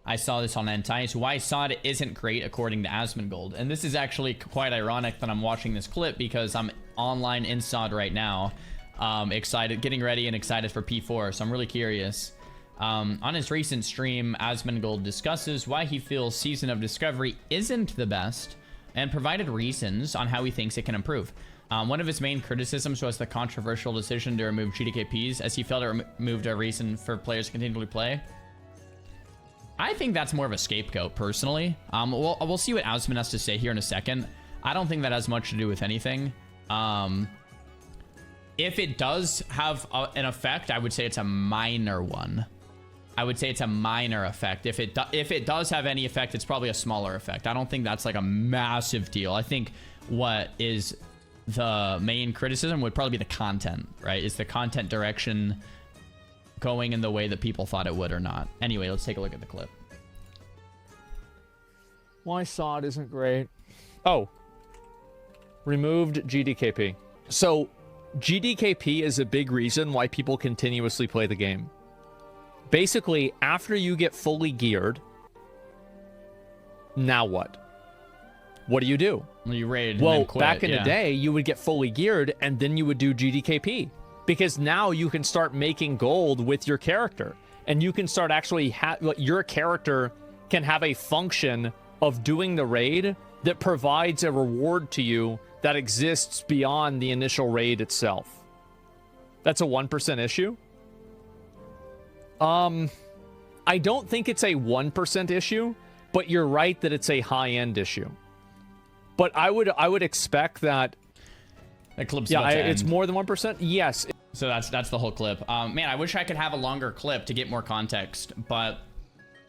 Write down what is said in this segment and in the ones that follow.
I saw this on Entice. Why SOD isn't great according to Asmongold. And this is actually quite ironic that I'm watching this clip because I'm online in SOD right now. Excited, getting ready and excited for P4. So I'm really curious. On his recent stream, Asmongold discusses why he feels Season of Discovery isn't the best and provided reasons on how he thinks it can improve. One of his main criticisms was the controversial decision to remove GDKPs, as he felt it removed a reason for players to continually play. I think that's more of a scapegoat, personally. We'll see what Asmon has to say here in a second. I don't think that has much to do with anything. If it does have an effect, I would say it's a minor one. I would say it's a minor effect. If it does have any effect, it's probably a smaller effect. I don't think that's like a massive deal. I think what is the main criticism would probably be the content, right? Is the content direction going in the way that people thought it would or not? Anyway, let's take a look at the clip. Why SOD isn't great? Oh, removed GDKP. So GDKP is a big reason why people continuously play the game. Basically, after you get fully geared, now what? What do you do? Well, you raid and well, then quit, back in the day, you would get fully geared and then you would do GDKP. Because now you can start making gold with your character. And you can start actually, your character can have a function of doing the raid that provides a reward to you that exists beyond the initial raid itself. That's a 1% issue. I don't think it's a 1% issue, but you're right that it's a high-end issue. But I would expect that. That clip's it's more than 1%. Yes. So that's the whole clip. Man, I wish I could have a longer clip to get more context, but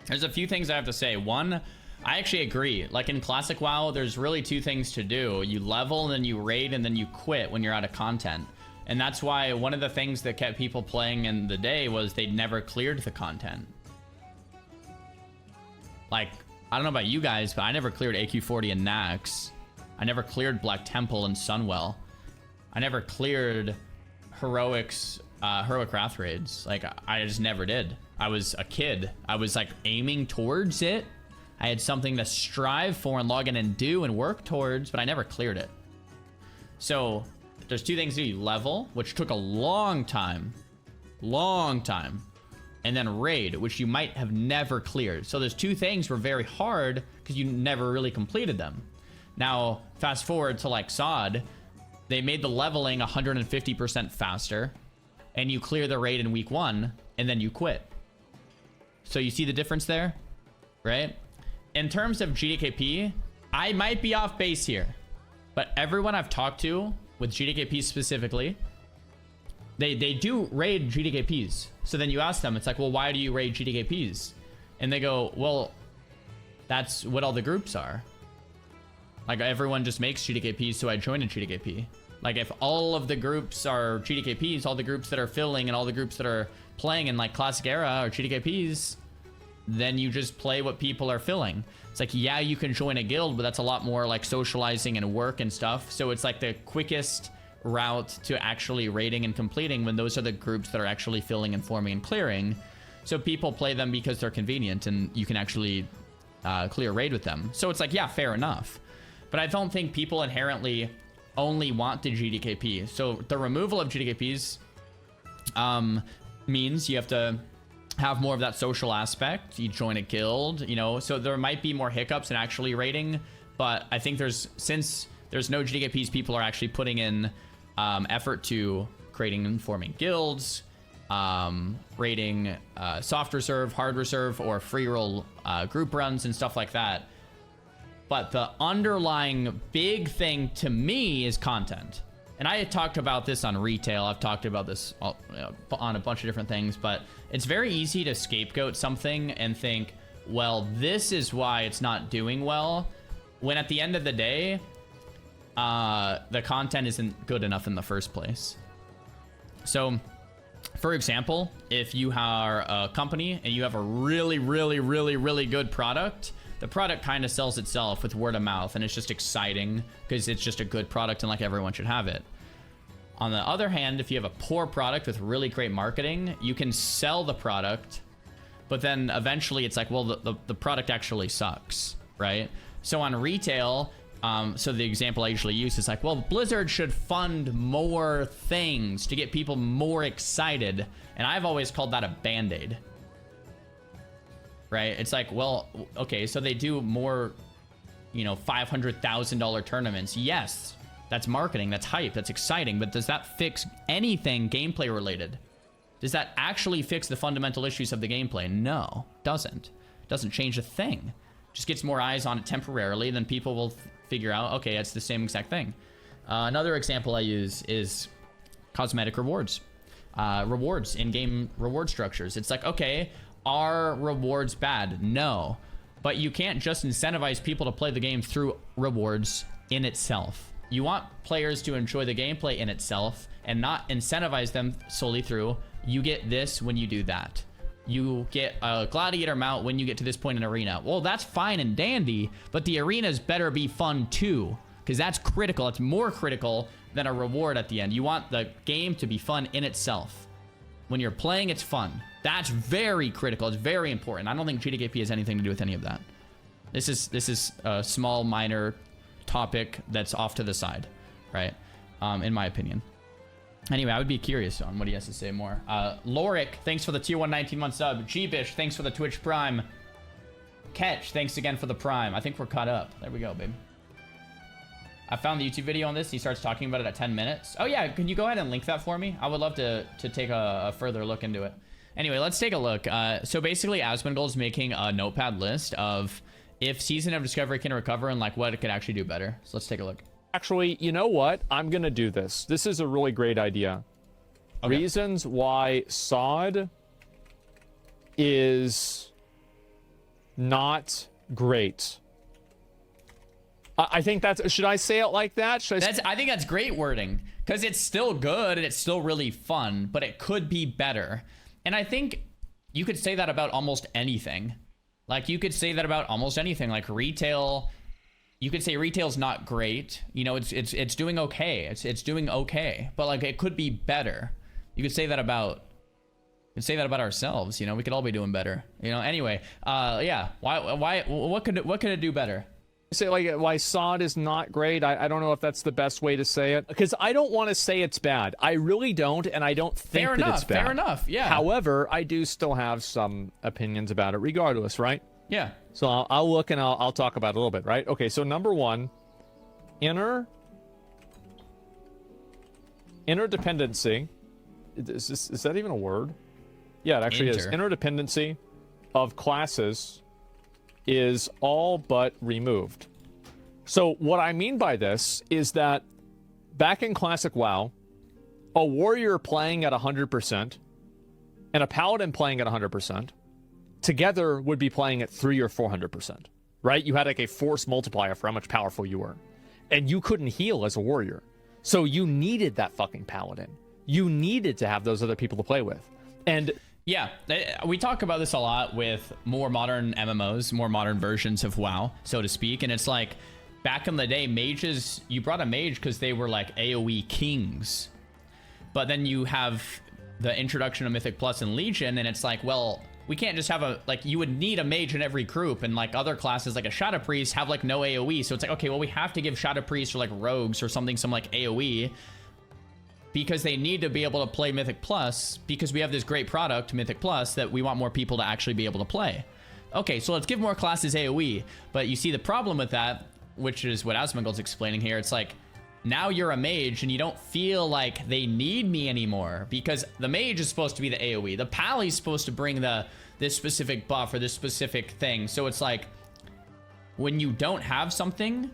there's a few things I have to say. One, I actually agree. Like in Classic WoW, there's really two things to do. You level, and then you raid, and then you quit when you're out of content. And that's why one of the things that kept people playing in the day was they'd never cleared the content. Like, I don't know about you guys, but I never cleared AQ40 and Nax. I never cleared Black Temple and Sunwell. I never cleared heroic Wrath raids. Like, I just never did. I was a kid. I was like aiming towards it. I had something to strive for and log in and do and work towards, but I never cleared it. So there's two things to do. You level, which took a long time, and then raid, which you might have never cleared. So there's two things were very hard because you never really completed them. Now, fast forward to like SOD, they made the leveling 150% faster, and you clear the raid in week 1, and then you quit. So you see the difference there, right? In terms of GDKP, I might be off base here, but everyone I've talked to with GDKP specifically, they do raid GDKPs. So then you ask them, it's like, well, why do you raid GDKPs? And they go, well, that's what all the groups are. Like, everyone just makes GDKPs, so I join a GDKP. Like, if all of the groups are GDKPs, all the groups that are filling and all the groups that are playing in like Classic Era are GDKPs, then you just play what people are filling. It's like, yeah, you can join a guild, but that's a lot more like socializing and work and stuff. So it's like the quickest route to actually raiding and completing when those are the groups that are actually filling and forming and clearing. So people play them because they're convenient and you can actually clear raid with them. So it's like, yeah, fair enough. But I don't think people inherently only want the GDKP. So the removal of GDKPs means you have to have more of that social aspect. You join a guild, you know, so there might be more hiccups in actually raiding, but I think since there's no GDKPs, people are actually putting in effort to creating and forming guilds, raiding soft reserve, hard reserve, or free roll group runs and stuff like that. But the underlying big thing to me is content. And I had talked about this on retail. I've talked about this on a bunch of different things, but it's very easy to scapegoat something and think, well, this is why it's not doing well, when at the end of the day, the content isn't good enough in the first place. So, for example, if you are a company and you have a really, really, really, really good product, the product kind of sells itself with word of mouth, and it's just exciting because it's just a good product and like everyone should have it. On the other hand, if you have a poor product with really great marketing, you can sell the product, but then eventually it's like, well, the product actually sucks, right? So on retail, so the example I usually use is like, well, Blizzard should fund more things to get people more excited. And I've always called that a band-aid, right? It's like, well, okay, so they do more, you know, $500,000 tournaments. Yes, that's marketing, that's hype, that's exciting, but does that fix anything gameplay related? Does that actually fix the fundamental issues of the gameplay? No, doesn't. Doesn't change a thing. Just gets more eyes on it temporarily, then people will figure out, okay, it's the same exact thing. Another example I use is cosmetic rewards. Rewards, in-game reward structures. It's like, okay, are rewards bad? No. But you can't just incentivize people to play the game through rewards in itself. You want players to enjoy the gameplay in itself and not incentivize them solely through, you get this when you do that. You get a gladiator mount when you get to this point in arena. Well, that's fine and dandy, but the arenas better be fun too, because that's critical. It's more critical than a reward at the end. You want the game to be fun in itself. When you're playing, it's fun. That's very critical. It's very important. I don't think GDKP has anything to do with any of that. This is a small, minor topic that's off to the side, right? In my opinion. Anyway, I would be curious on what he has to say more. Lorik, thanks for the tier 1 19-month sub. G-Bish, thanks for the Twitch Prime. Catch, thanks again for the Prime. I think we're caught up. There we go, babe. I found the YouTube video on this. He starts talking about it at 10 minutes. Oh, yeah. Can you go ahead and link that for me? I would love to take a further look into it. Anyway, let's take a look. So basically, Asmongold is making a notepad list of if Season of Discovery can recover and like what it could actually do better. So let's take a look. Actually, you know what? I'm going to do this. This is a really great idea. Okay. Reasons why SOD is not great. I think that's... Should I say it like that? I think that's great wording. Because it's still good and it's still really fun, but it could be better. And I think you could say that about almost anything. Like, you could say that about almost anything. Like, retail... You could say retail's not great. You know, it's doing okay. It's doing okay. But like it could be better. You could say that about ourselves, you know. We could all be doing better. You know, anyway, yeah. Why what could it do better? Say like why SOD is not great. I don't know if that's the best way to say it. Because I don't want to say it's bad. I really don't, and I don't think that it's bad. Fair enough, yeah. However, I do still have some opinions about it regardless, right? Yeah. So I'll look and I'll talk about it a little bit, right? Okay, so number one, interdependency. Is that even a word? Yeah, it actually is. Interdependency of classes is all but removed. So what I mean by this is that back in Classic WoW, a warrior playing at 100% and a paladin playing at 100% together would be playing at 300 or 400%, right? You had like a force multiplier for how much powerful you were. And you couldn't heal as a warrior. So you needed that fucking paladin. You needed to have those other people to play with. And yeah, we talk about this a lot with more modern MMOs, more modern versions of WoW, so to speak. And it's like, back in the day, mages, you brought a mage because they were like AoE kings. But then you have the introduction of Mythic Plus and Legion, and it's like, well, we can't just have a, like, you would need a mage in every group, and like other classes like a Shadow Priest have like no AoE. So it's like, okay, well, we have to give Shadow Priest or like rogues or something some like AoE because they need to be able to play Mythic Plus because we have this great product, Mythic Plus, that we want more people to actually be able to play. Okay, so let's give more classes AoE. But you see the problem with that, which is what Asmongold's explaining here. It's like, now you're a mage and you don't feel like they need me anymore because the mage is supposed to be the AoE. The Pally's supposed to bring this specific buff or this specific thing. So it's like, when you don't have something,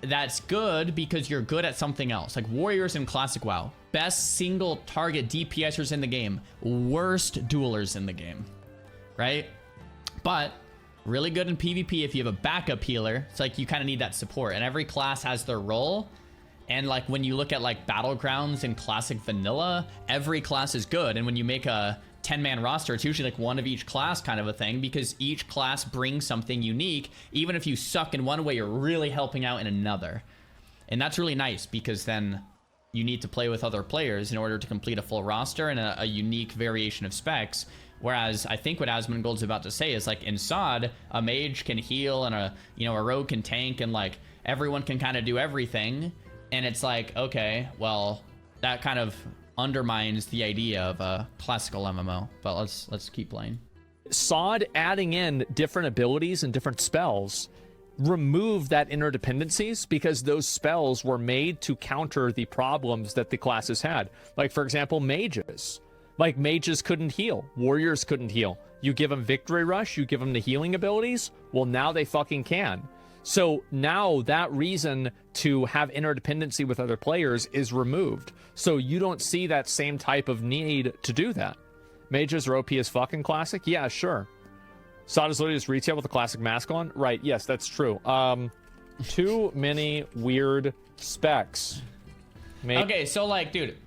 that's good because you're good at something else. Like warriors in Classic WoW, best single target DPSers in the game, worst duelers in the game, right? But really good in PvP if you have a backup healer. It's like you kind of need that support, and every class has their role. And like when you look at like battlegrounds in classic vanilla, every class is good. And when you make a 10-man roster, it's usually like one of each class kind of a thing because each class brings something unique. Even if you suck in one way, you're really helping out in another. And that's really nice because then you need to play with other players in order to complete a full roster and a unique variation of specs, Whereas I think what Asmongold's about to say is like in SOD, a mage can heal and a rogue can tank and like everyone can kind of do everything. And it's like, okay, well, that kind of undermines the idea of a classical MMO. But let's keep playing. SOD adding in different abilities and different spells remove that interdependencies because those spells were made to counter the problems that the classes had. Like, for example, mages. Like, mages couldn't heal. Warriors couldn't heal. You give them Victory Rush, you give them the healing abilities, well, now they fucking can. So now that reason to have interdependency with other players is removed. So you don't see that same type of need to do that. Mages are OP as fucking classic? Yeah, sure. SOD is literally just retail with a classic mask on? Right, yes, that's true. Too many weird specs. Okay, so like, dude,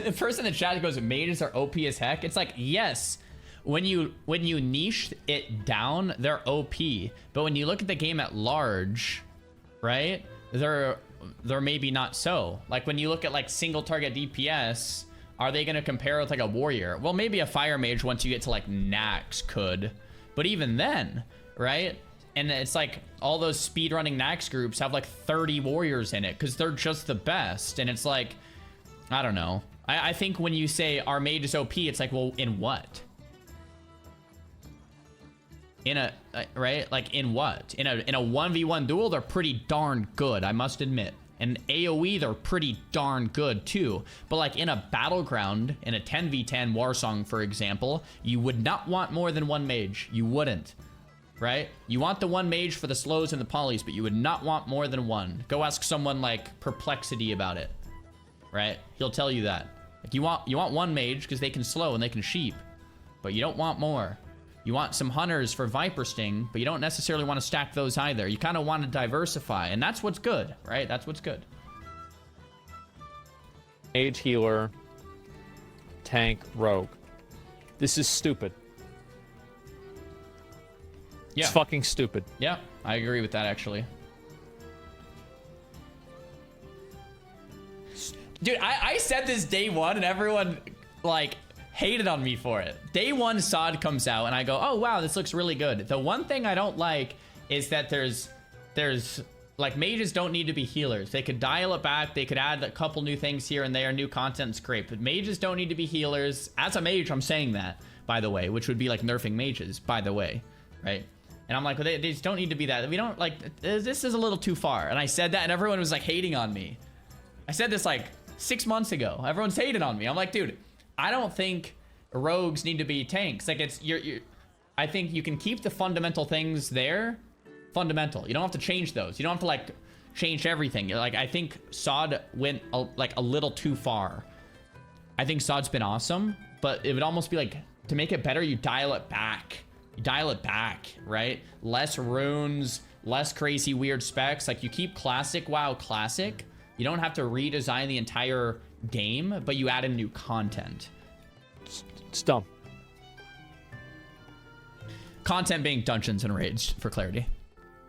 the person in the chat goes, mages are OP as heck. It's like, yes, when you niche it down, they're OP. But when you look at the game at large, right, they're maybe not so. Like when you look at like single target DPS, are they going to compare with like a warrior? Well, maybe a fire mage once you get to like Nax could, but even then, right? And it's like all those speedrunning Nax groups have like 30 warriors in it because they're just the best. And it's like, I don't know. I think when you say our mage is OP, it's like, well, in what? In a, right? Like in what? In a 1v1 duel, they're pretty darn good, I must admit. And AoE, they're pretty darn good too. But like in a battleground, in a 10v10 Warsong, for example, you would not want more than one mage. You wouldn't, right? You want the one mage for the slows and the polys, but you would not want more than one. Go ask someone like Perplexity about it, right? He'll tell you that. Like you want one mage because they can slow and they can sheep, but you don't want more. You want some hunters for Viper Sting, but you don't necessarily want to stack those either. You kind of want to diversify, and that's what's good, right? That's what's good. Mage, healer, tank, rogue. This is stupid. Yeah. It's fucking stupid. Yeah, I agree with that, actually. Dude, I said this day one, and everyone, like, hated on me for it. Day one, SOD comes out, and I go, oh, wow, this looks really good. The one thing I don't like is that there's like, mages don't need to be healers. They could dial it back. They could add a couple new things here and there. New content's great, but mages don't need to be healers. As a mage, I'm saying that, by the way, which would be like nerfing mages, by the way, right? And I'm like, well, they just don't need to be that. We don't, like, this is a little too far. And I said that, and everyone was, like, hating on me. I said this, like, 6 months ago. Everyone's hating on me. I'm like, dude, I don't think rogues need to be tanks. Like, it's, I think you can keep the fundamental things there. Fundamental. You don't have to change those. You don't have to, like, change everything. Like, I think SOD went, like, a little too far. I think SOD's been awesome, but it would almost be, like, to make it better, you dial it back. You dial it back, right? Less runes, less crazy weird specs. Like, you keep classic WoW classic. You don't have to redesign the entire game, but you add in new content. It's dumb. Content being dungeons and raids, for clarity.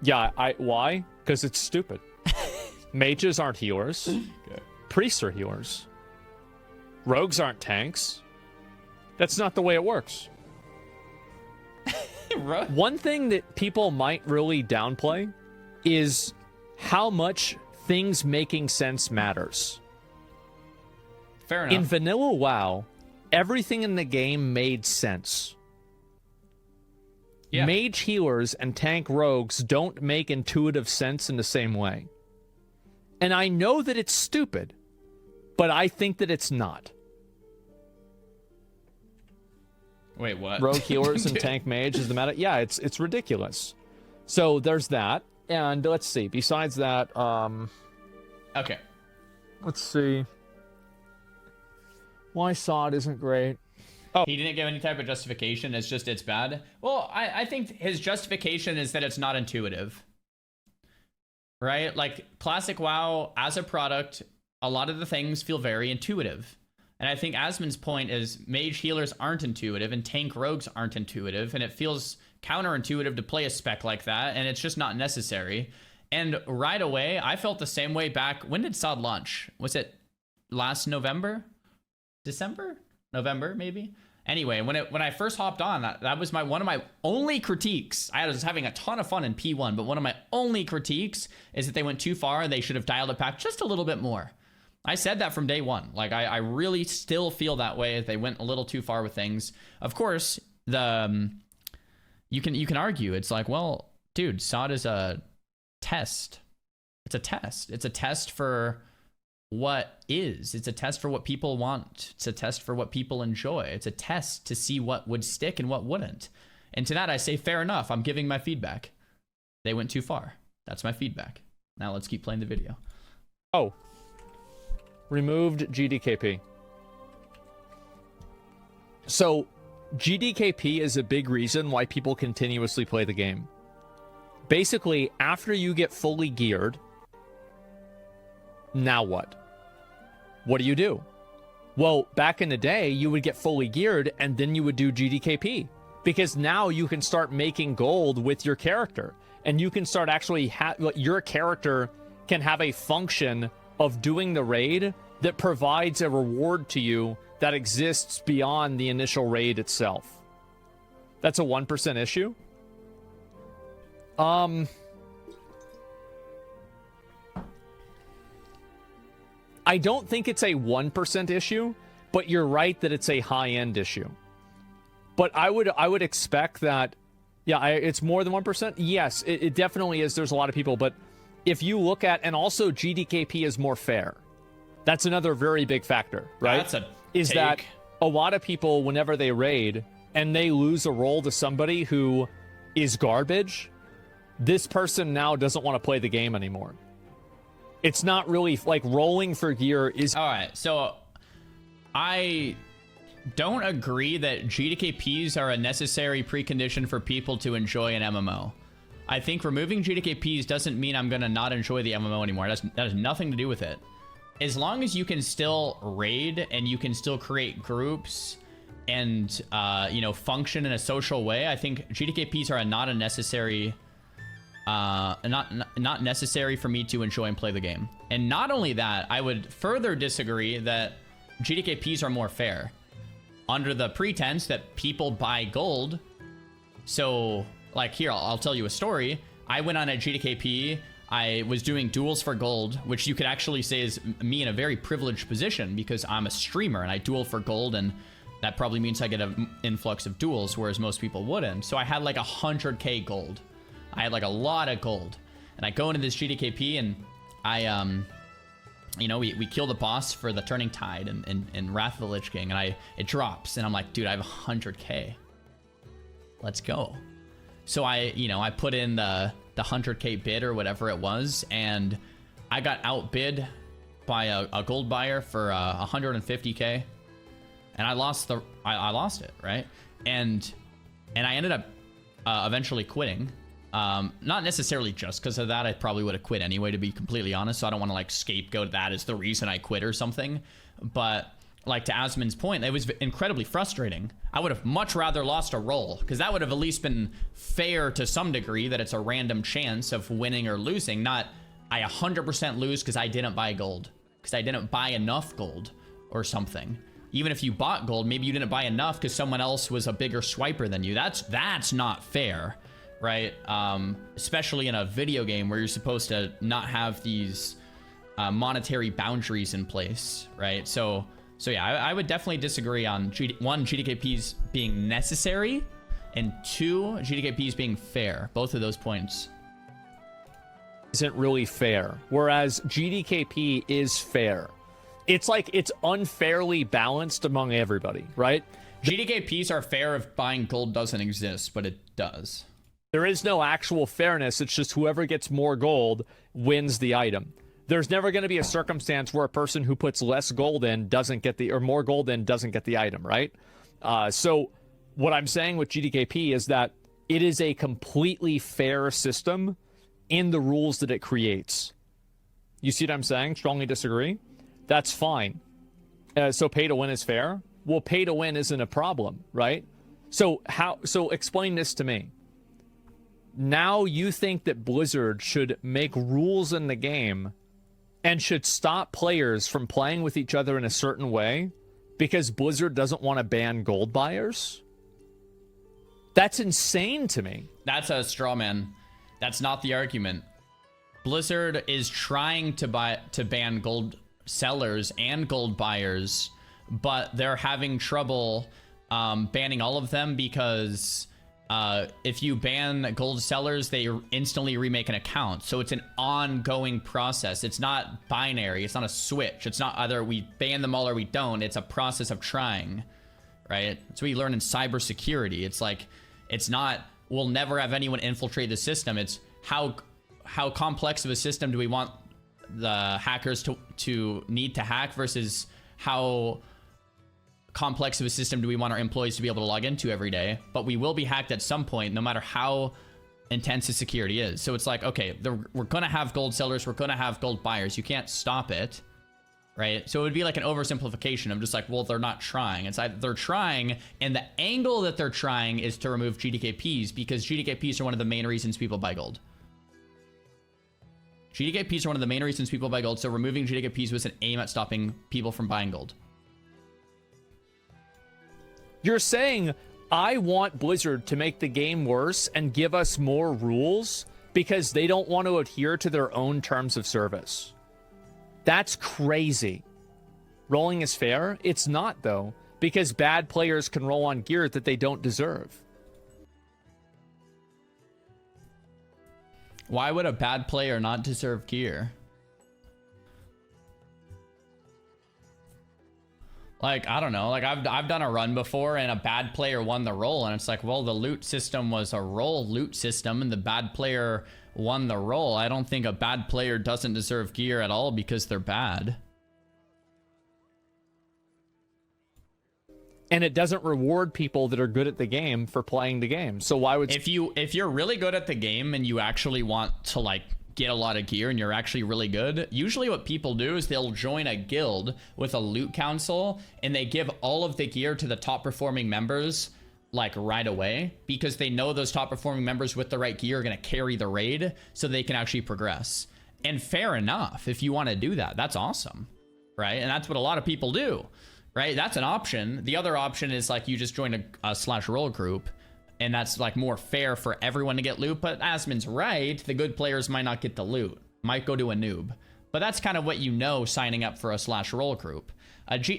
Yeah, why? Because it's stupid. Mages aren't healers. Okay. Priests are healers. Rogues aren't tanks. That's not the way it works. One thing that people might really downplay is how much things making sense matters. Fair enough. In vanilla WoW, everything in the game made sense. Yeah. Mage healers and tank rogues don't make intuitive sense in the same way. And I know that it's stupid, but I think that it's not. Wait, what? Rogue healers and tank mage is the meta. Yeah, it's ridiculous. So there's that. And let's see. Besides that, okay. Let's see. Why SOD isn't great. Oh. He didn't give any type of justification. It's just, it's bad. Well, I think his justification is that it's not intuitive. Right? Like, classic WoW, as a product, a lot of the things feel very intuitive. And I think Asmon's point is mage healers aren't intuitive and tank rogues aren't intuitive. And it feels counterintuitive to play a spec like that. And it's just not necessary. And right away, I felt the same way back. When did SOD launch? Was it last November? December? November, maybe? Anyway, when I first hopped on, that was one of my only critiques. I was having a ton of fun in P1, but one of my only critiques is that they went too far and they should have dialed it back just a little bit more. I said that from day one. Like, I really still feel that way. They went a little too far with things. Of course, you can argue. It's like, well, dude, SOD is a test. It's a test. It's a test for what is. It's a test for what people want. It's a test for what people enjoy. It's a test to see what would stick and what wouldn't. And to that I say, fair enough. I'm giving my feedback. They went too far. That's my feedback. Now let's keep playing the video. Oh. Removed GDKP. So GDKP is a big reason why people continuously play the game. Basically, after you get fully geared, now what? What do? Well, back in the day, you would get fully geared and then you would do GDKP, because now you can start making gold with your character, and you can start actually your character can have a function of doing the raid that provides a reward to you that exists beyond the initial raid itself. That's a 1% issue. I don't think it's a 1% issue, but you're right that it's a high-end issue. But I would expect that, yeah, it's more than 1%. Yes, it definitely is. There's a lot of people, but if you look at, and also GDKP is more fair. That's another very big factor, right? That's a is take. That a lot of people, whenever they raid and they lose a role to somebody who is garbage, this person now doesn't want to play the game anymore. It's not really like rolling for gear is. All right, so I don't agree that GDKPs are a necessary precondition for people to enjoy an MMO. I think removing GDKPs doesn't mean I'm gonna not enjoy the MMO anymore. That has nothing to do with it. As long as you can still raid and you can still create groups and you know, function in a social way, I think GDKPs are not a necessary. Not necessary for me to enjoy and play the game. And not only that, I would further disagree that GDKPs are more fair under the pretense that people buy gold. So like here, I'll tell you a story. I went on a GDKP. I was doing duels for gold, which you could actually say is me in a very privileged position because I'm a streamer and I duel for gold, and that probably means I get an influx of duels, whereas most people wouldn't. So I had like 100k gold. I had like a lot of gold, and I go into this GDKP and I, you know, we kill the boss for the Turning Tide and Wrath of the Lich King, and it drops, and I'm like, dude, I have 100k. Let's go. So I put in the 100k bid or whatever it was, and I got outbid by a gold buyer for 150k, and I lost it, right? And I ended up eventually quitting. Not necessarily just because of that. I probably would have quit anyway, to be completely honest. So I don't want to like scapegoat that as the reason I quit or something. But like to Asmon's point, it was incredibly frustrating. I would have much rather lost a roll, because that would have at least been fair to some degree, that it's a random chance of winning or losing. Not I 100% lose because I didn't buy gold, because I didn't buy enough gold or something. Even if you bought gold, maybe you didn't buy enough because someone else was a bigger swiper than you. That's not fair. Right? Especially in a video game where you're supposed to not have these monetary boundaries in place, right? So yeah, I would definitely disagree on one, GDKPs being necessary, and two, GDKPs being fair. Both of those points Isn't really fair, whereas GDKP is fair. It's like it's unfairly balanced among everybody, right? GDKPs are fair if buying gold doesn't exist, but it does. There is no actual fairness. It's just whoever gets more gold wins the item. There's never going to be a circumstance where a person who puts less gold in doesn't get the, or more gold in doesn't get the item, right? So what I'm saying with GDKP is that it is a completely fair system in the rules that it creates. You see what I'm saying? Strongly disagree? That's fine. So pay to win is fair? Well, pay to win isn't a problem, right? So explain this to me. Now you think that Blizzard should make rules in the game and should stop players from playing with each other in a certain way because Blizzard doesn't want to ban gold buyers? That's insane to me. That's a straw man. That's not the argument. Blizzard is trying to ban gold sellers and gold buyers, but they're having trouble banning all of them because if you ban gold sellers, they instantly remake an account. So it's an ongoing process. It's not binary. It's not a switch. It's not either we ban them all or we don't. It's a process of trying, right? It's what you learn in cybersecurity. It's like, it's not, we'll never have anyone infiltrate the system. It's how complex of a system do we want the hackers to need to hack versus how complex of a system do we want our employees to be able to log into every day. But we will be hacked at some point, no matter how intense the security is. So it's like, okay, we're gonna have gold sellers, we're gonna have gold buyers. You can't stop it, right? So it would be like an oversimplification. I'm just like, well, they're not trying. It's like they're trying, and the angle that they're trying is to remove GDKPs, because GDKPs are one of the main reasons people buy gold. GDKPs are one of the main reasons people buy gold, so removing GDKPs was an aim at stopping people from buying gold. You're saying, I want Blizzard to make the game worse and give us more rules because they don't want to adhere to their own terms of service. That's crazy. Rolling is fair? It's not, though, because bad players can roll on gear that they don't deserve. Why would a bad player not deserve gear? Like, I don't know. Like, I've done a run before and a bad player won the roll, and it's like, well, the loot system was a roll loot system and the bad player won the roll. I don't think a bad player doesn't deserve gear at all because they're bad. And it doesn't reward people that are good at the game for playing the game. So why would... If you're really good at the game and you actually want to, like, get a lot of gear and you're actually really good, usually what people do is they'll join a guild with a loot council and they give all of the gear to the top performing members like right away, because they know those top performing members with the right gear are going to carry the raid so they can actually progress. And fair enough, if you want to do that, that's awesome, right? And that's what a lot of people do, right? That's an option. The other option is like you just join a slash roll group, and that's like more fair for everyone to get loot. But Asmon's right, the good players might not get the loot, might go to a noob. But that's kind of what you know signing up for a slash roll group.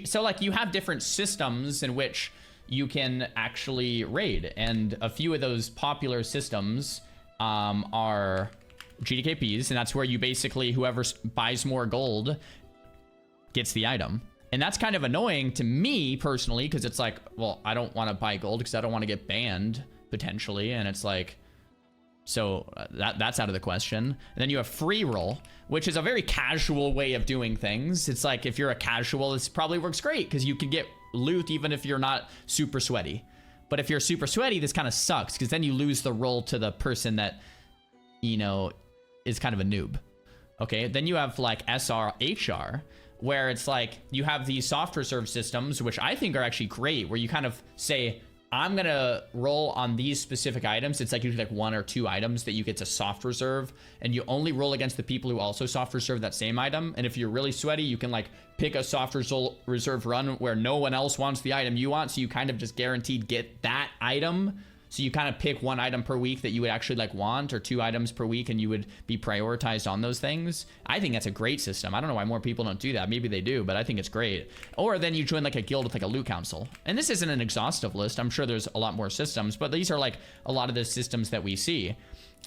So like you have different systems in which you can actually raid, and a few of those popular systems are GDKPs, and that's where you basically, whoever buys more gold gets the item. And that's kind of annoying to me personally, because it's like, well, I don't want to buy gold because I don't want to get banned potentially. And it's like, so that's out of the question. And then you have free roll, which is a very casual way of doing things. It's like, if you're a casual, this probably works great because you can get loot even if you're not super sweaty. But if you're super sweaty, this kind of sucks because then you lose the roll to the person that, you know, is kind of a noob. Okay, then you have like SRHR, where it's like you have these soft reserve systems, which I think are actually great, where you kind of say, I'm gonna roll on these specific items. It's like usually like 1 or 2 items that you get to soft reserve, and you only roll against the people who also soft reserve that same item. And if you're really sweaty, you can like pick a soft reserve run where no one else wants the item you want, so you kind of just guaranteed get that item. So you kind of pick 1 item per week that you would actually like want, or 2 items per week, and you would be prioritized on those things. I think that's a great system. I don't know why more people don't do that. Maybe they do, but I think it's great. Or then you join like a guild with like a loot council. And this isn't an exhaustive list. I'm sure there's a lot more systems, but these are like a lot of the systems that we see.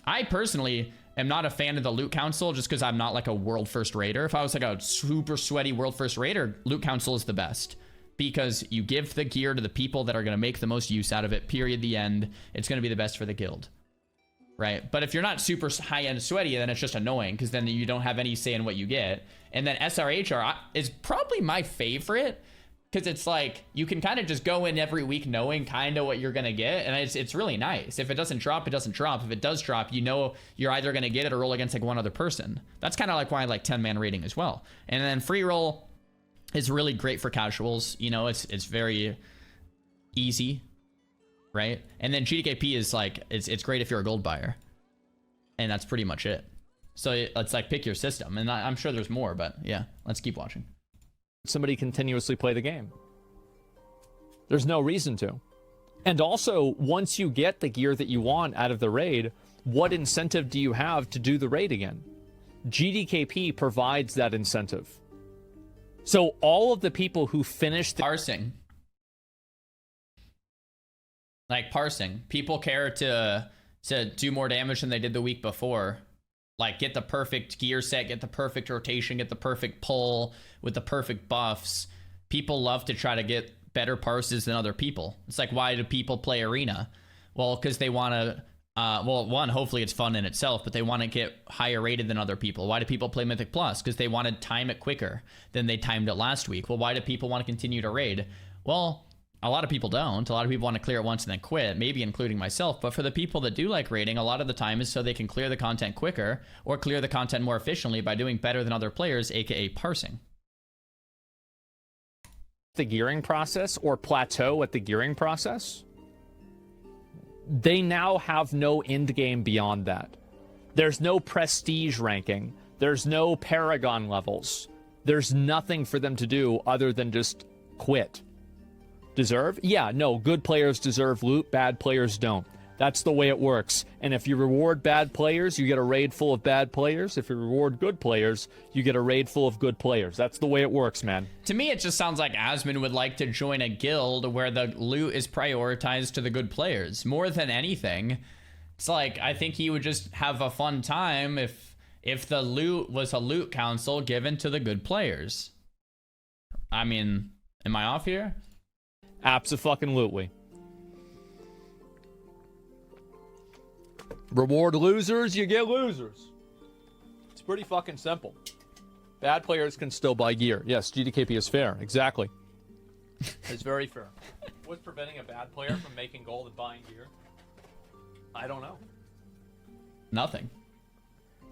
I personally am not a fan of the loot council just because I'm not like a world first raider. If I was like a super sweaty world first raider, loot council is the best. Because you give the gear to the people that are going to make the most use out of it, period, the end. It's going to be the best for the guild, right? But if you're not super high-end sweaty, then it's just annoying, because then you don't have any say in what you get. And then SRHR is probably my favorite, because it's like, you can kind of just go in every week knowing kind of what you're going to get, and it's really nice. If it doesn't drop, it doesn't drop. If it does drop, you know you're either going to get it or roll against like one other person. That's kind of like why I like 10-man rating as well. And then free roll is really great for casuals. You know, it's very easy, right? And then GDKP is like, it's great if you're a gold buyer, and that's pretty much it. So it's like, pick your system, and I'm sure there's more, but yeah, let's keep watching. Somebody continuously play the game. There's no reason to. And also, once you get the gear that you want out of the raid, what incentive do you have to do the raid again? GDKP provides that incentive. So all of the people who finish the Parsing. Like parsing. People care to do more damage than they did the week before. Like get the perfect gear set, get the perfect rotation, get the perfect pull with the perfect buffs. People love to try to get better parses than other people. It's like, why do people play arena? Well, because they want to well, one, hopefully it's fun in itself, but they want to get higher rated than other people. Why do people play Mythic Plus? Because they want to time it quicker than they timed it last week. Well, why do people want to continue to raid? Well, a lot of people don't. A lot of people want to clear it once and then quit, maybe including myself. But for the people that do like raiding, a lot of the time is so they can clear the content quicker or clear the content more efficiently by doing better than other players, aka parsing. The gearing process or plateau at the gearing process, they now have no end game beyond that. There's no prestige ranking. There's no paragon levels. There's nothing for them to do other than just quit. Deserve? Yeah, no, good players deserve loot, bad players don't. That's the way it works. And if you reward bad players, you get a raid full of bad players. If you reward good players, you get a raid full of good players. That's the way it works, man. To me, it just sounds like Asmon would like to join a guild where the loot is prioritized to the good players. More than anything, it's like, I think he would just have a fun time if the loot was a loot council given to the good players. I mean, am I off here? Abso-fucking-lutely. Reward losers, you get losers. It's pretty fucking simple. Bad players can still buy gear. Yes, GDKP is fair. Exactly. It's very fair. What's preventing a bad player from making gold and buying gear? I don't know. Nothing.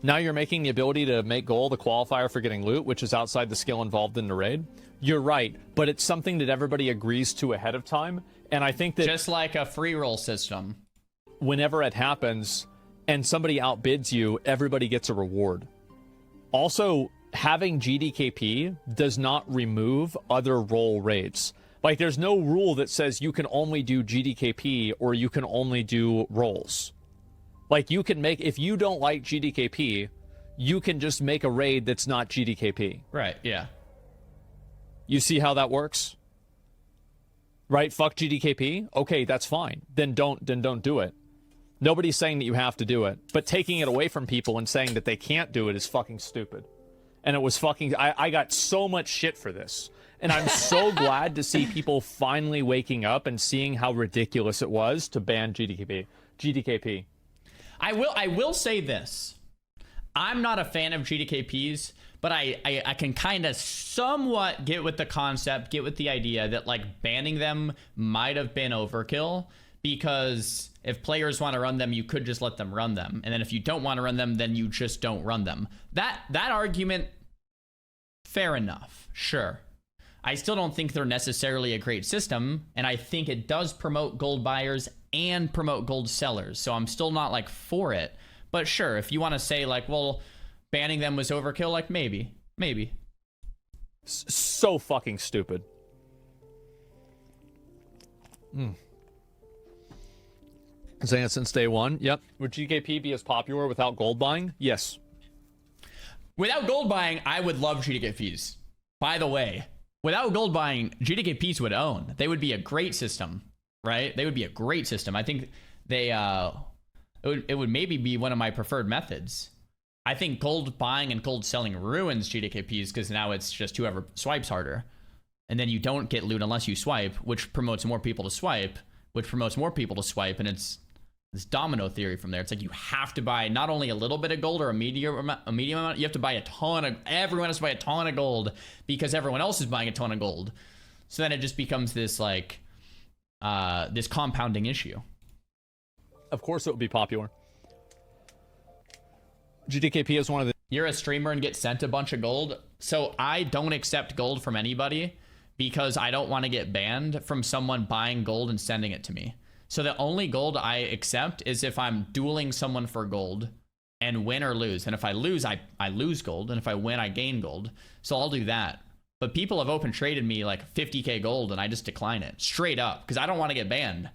Now you're making the ability to make gold a qualifier for getting loot, which is outside the skill involved in the raid. You're right, but it's something that everybody agrees to ahead of time, and I think that just like a free roll system. Whenever it happens and somebody outbids you, everybody gets a reward. Also, having GDKP does not remove other role raids. Like, there's no rule that says you can only do GDKP or you can only do roles. Like, you can make, if you don't like GDKP, you can just make a raid that's not GDKP. Right, yeah. You see how that works? Right? Fuck GDKP? Okay, that's fine. Then don't do it. Nobody's saying that you have to do it, but taking it away from people and saying that they can't do it is fucking stupid. And it was fucking... I got so much shit for this. And I'm so glad to see people finally waking up and seeing how ridiculous it was to ban GDKP. I will say this. I'm not a fan of GDKPs, but I can kind of somewhat get with the concept, get with the idea that, like, banning them might have been overkill, because if players want to run them, you could just let them run them. And then if you don't want to run them, then you just don't run them. That argument, fair enough, sure. I still don't think they're necessarily a great system, and I think it does promote gold buyers and promote gold sellers, so I'm still not, like, for it. But sure, if you want to say, like, well, banning them was overkill, like, maybe. So fucking stupid. Saying it since day one. Yep. Would GKP be as popular without gold buying? Yes. Without gold buying, I would love GDKPs. By the way, without gold buying, GDKPs would own. They would be a great system, right? They would be a great system. I think they it would maybe be one of my preferred methods. I think gold buying and gold selling ruins GDKPs because now it's just whoever swipes harder. And then you don't get loot unless you swipe, which promotes more people to swipe, which promotes more people to swipe, and it's this domino theory from there. It's like you have to buy not only a little bit of gold or a medium amount, you have to buy a ton of, everyone has to buy a ton of gold because everyone else is buying a ton of gold. So then it just becomes this, like, this compounding issue. Of course it would be popular. GDKP is one of the... You're a streamer and get sent a bunch of gold. So I don't accept gold from anybody because I don't want to get banned from someone buying gold and sending it to me. So the only gold I accept is if I'm dueling someone for gold and win or lose. And if I lose, I lose gold. And if I win, I gain gold. So I'll do that. But people have open traded me like 50k gold and I just decline it straight up because I don't want to get banned.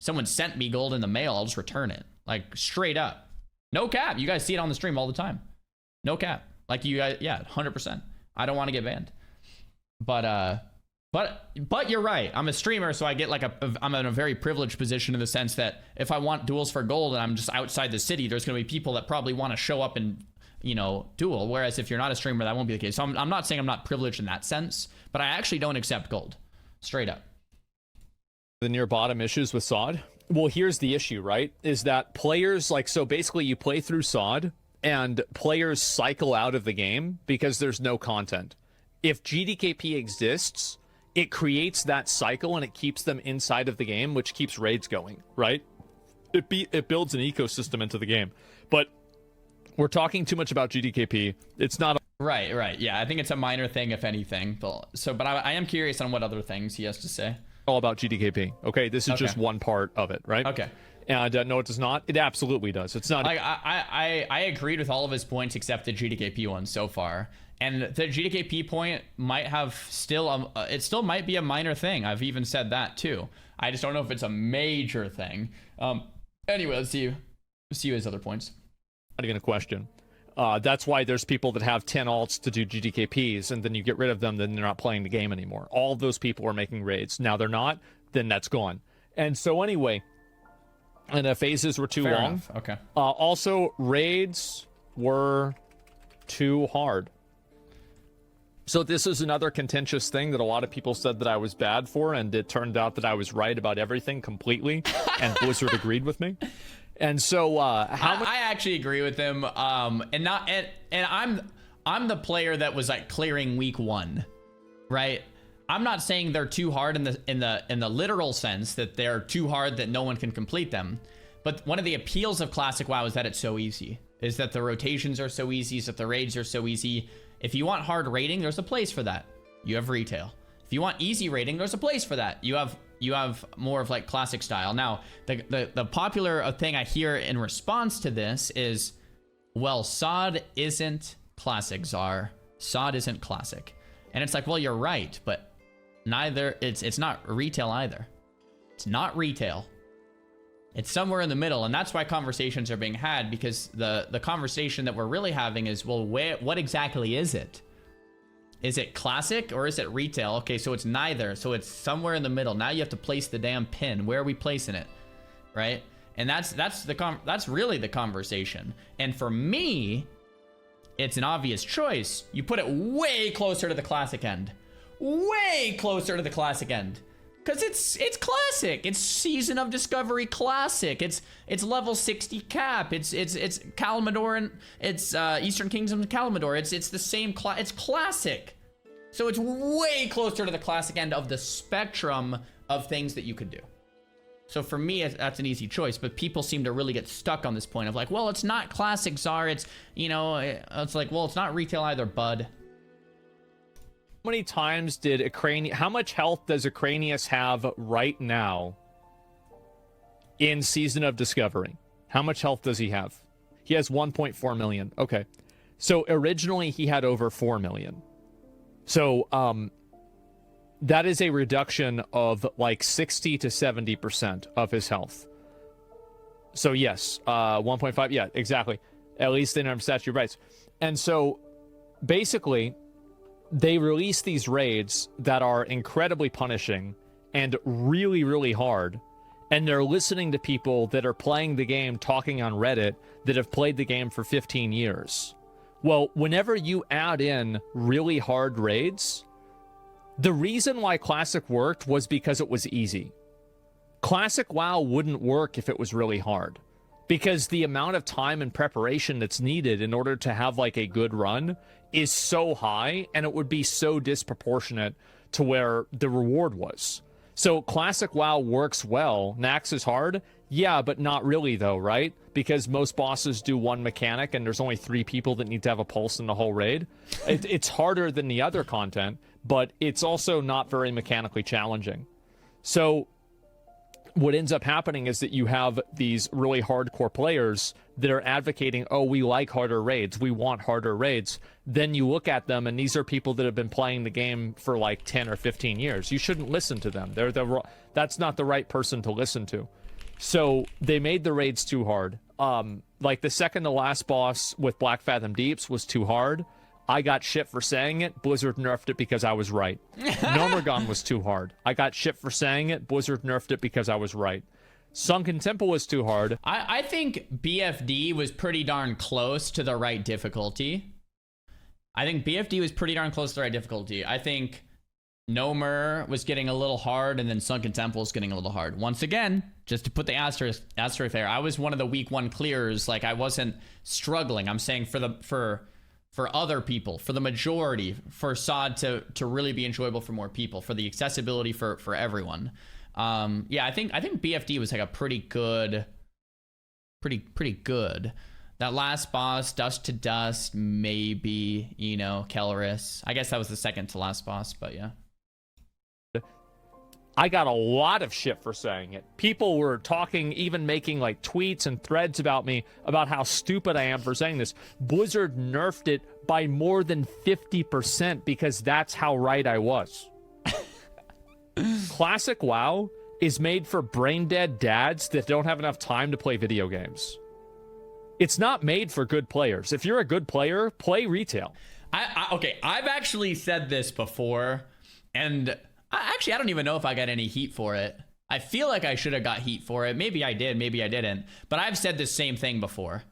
Someone sent me gold in the mail, I'll just return it. Like straight up. No cap. You guys see it on the stream all the time. No cap. Like you guys, yeah, 100%. I don't want to get banned. But you're right. I'm a streamer, so I get like I'm in a very privileged position in the sense that if I want duels for gold and I'm just outside the city, there's going to be people that probably want to show up and, you know, duel. Whereas if you're not a streamer, that won't be the case. So I'm not saying I'm not privileged in that sense, but I actually don't accept gold. Straight up. The near bottom issues with SOD? Well, here's the issue, right? Is that players, like, so basically you play through SOD and players cycle out of the game because there's no content. If GDKP exists, it creates that cycle and it keeps them inside of the game, which keeps raids going, right? It builds an ecosystem into the game. But we're talking too much about GDKP. It's not right. Yeah, I think it's a minor thing, if anything. But I am curious on what other things he has to say. All about GDKP. Okay, this is just one part of it, right? Okay. And no, it does not. It absolutely does. It's not. Like, I agreed with all of his points except the GDKP one so far. And the GDKP point might have still, it still might be a minor thing. I've even said that too. I just don't know if it's a major thing. Anyway, let's see his other points. Not even a question. That's why there's people that have 10 alts to do GDKPs, and then you get rid of them, then they're not playing the game anymore. All of those people are making raids. Now they're not, then that's gone. And so anyway, and the phases were too long. Enough. Okay. Also, raids were too hard. So this is another contentious thing that a lot of people said that I was bad for, and it turned out that I was right about everything completely, and Blizzard agreed with me. And so, I actually agree with him. And I'm the player that was like clearing week 1, right? I'm not saying they're too hard in the literal sense that they're too hard that no one can complete them. But one of the appeals of Classic WoW is that it's so easy. Is that the rotations are so easy, is that the raids are so easy. If you want hard raiding, there's a place for that. You have retail. If you want easy raiding, there's a place for that. You have more of like classic style. Now, the popular thing I hear in response to this is, well, SOD isn't classic, Xar. SOD isn't classic. And it's like, well, you're right, but neither, it's not retail either. It's not retail. It's somewhere in the middle, and that's why conversations are being had, because the conversation that we're really having is, well, what exactly is it? Is it classic or is it retail? Okay, so it's neither. So it's somewhere in the middle. Now you have to place the damn pin. Where are we placing it? Right? And that's really the conversation. And for me, it's an obvious choice. You put it way closer to the classic end. Way closer to the classic end. Because it's classic. It's Season of Discovery classic. It's level 60 cap. It's Kalimdor and it's Eastern Kingdoms Kalimdor. It's the same it's classic. So it's way closer to the classic end of the spectrum of things that you could do. So for me, that's an easy choice. But people seem to really get stuck on this point of like, well, it's not classic, Xar. It's, you know, it's like, well, it's not retail either, bud. How many times did Acranius... How much health does Acranius have right now in Season of Discovery? How much health does he have? He has 1.4 million. Okay. So originally he had over 4 million. So that is a reduction of like 60 to 70% of his health. So yes, 1.5. Yeah, exactly. At least in our statute rights. And so basically... they release these raids that are incredibly punishing and really, really hard. And they're listening to people that are playing the game, talking on Reddit, that have played the game for 15 years. Well, whenever you add in really hard raids, the reason why Classic worked was because it was easy. Classic WoW wouldn't work if it was really hard. Because the amount of time and preparation that's needed in order to have like a good run is so high, and it would be so disproportionate to where the reward was. So Classic WoW works well. Nax is hard? Yeah, but not really though, right? Because most bosses do one mechanic and there's only 3 people that need to have a pulse in the whole raid. It's harder than the other content, but it's also not very mechanically challenging. So what ends up happening is that you have these really hardcore players that are advocating, oh, we like harder raids, we want harder raids. Then you look at them, and these are people that have been playing the game for like 10 or 15 years. You shouldn't listen to them. That's not the right person to listen to. So they made the raids too hard. Like the second to last boss with Black Fathom Deeps was too hard. I got shit for saying it. Blizzard nerfed it because I was right. Nomergon was too hard. I got shit for saying it. Blizzard nerfed it because I was right. Sunken Temple was too hard. I think BFD was pretty darn close to the right difficulty. I think Nomer was getting a little hard, and then Sunken Temple was getting a little hard. Once again, just to put the asterisk there, I was one of the week 1 clears. Like, I wasn't struggling. I'm saying for other people, for the majority, for SOD to really be enjoyable for more people, for the accessibility for everyone. Yeah, I think BFD was like a pretty good. That last boss, Dust to Dust, maybe, you know, Kelleris. I guess that was the second to last boss, but yeah. I got a lot of shit for saying it. People were talking, even making like tweets and threads about me, about how stupid I am for saying this. Blizzard nerfed it by more than 50% because that's how right I was. Classic WoW is made for brain-dead dads that don't have enough time to play video games. It's not made for good players. If you're a good player, play retail. Okay, I've actually said this before, and I don't even know if I got any heat for it. I feel like I should have got heat for it. Maybe I did, maybe I didn't. But I've said the same thing before.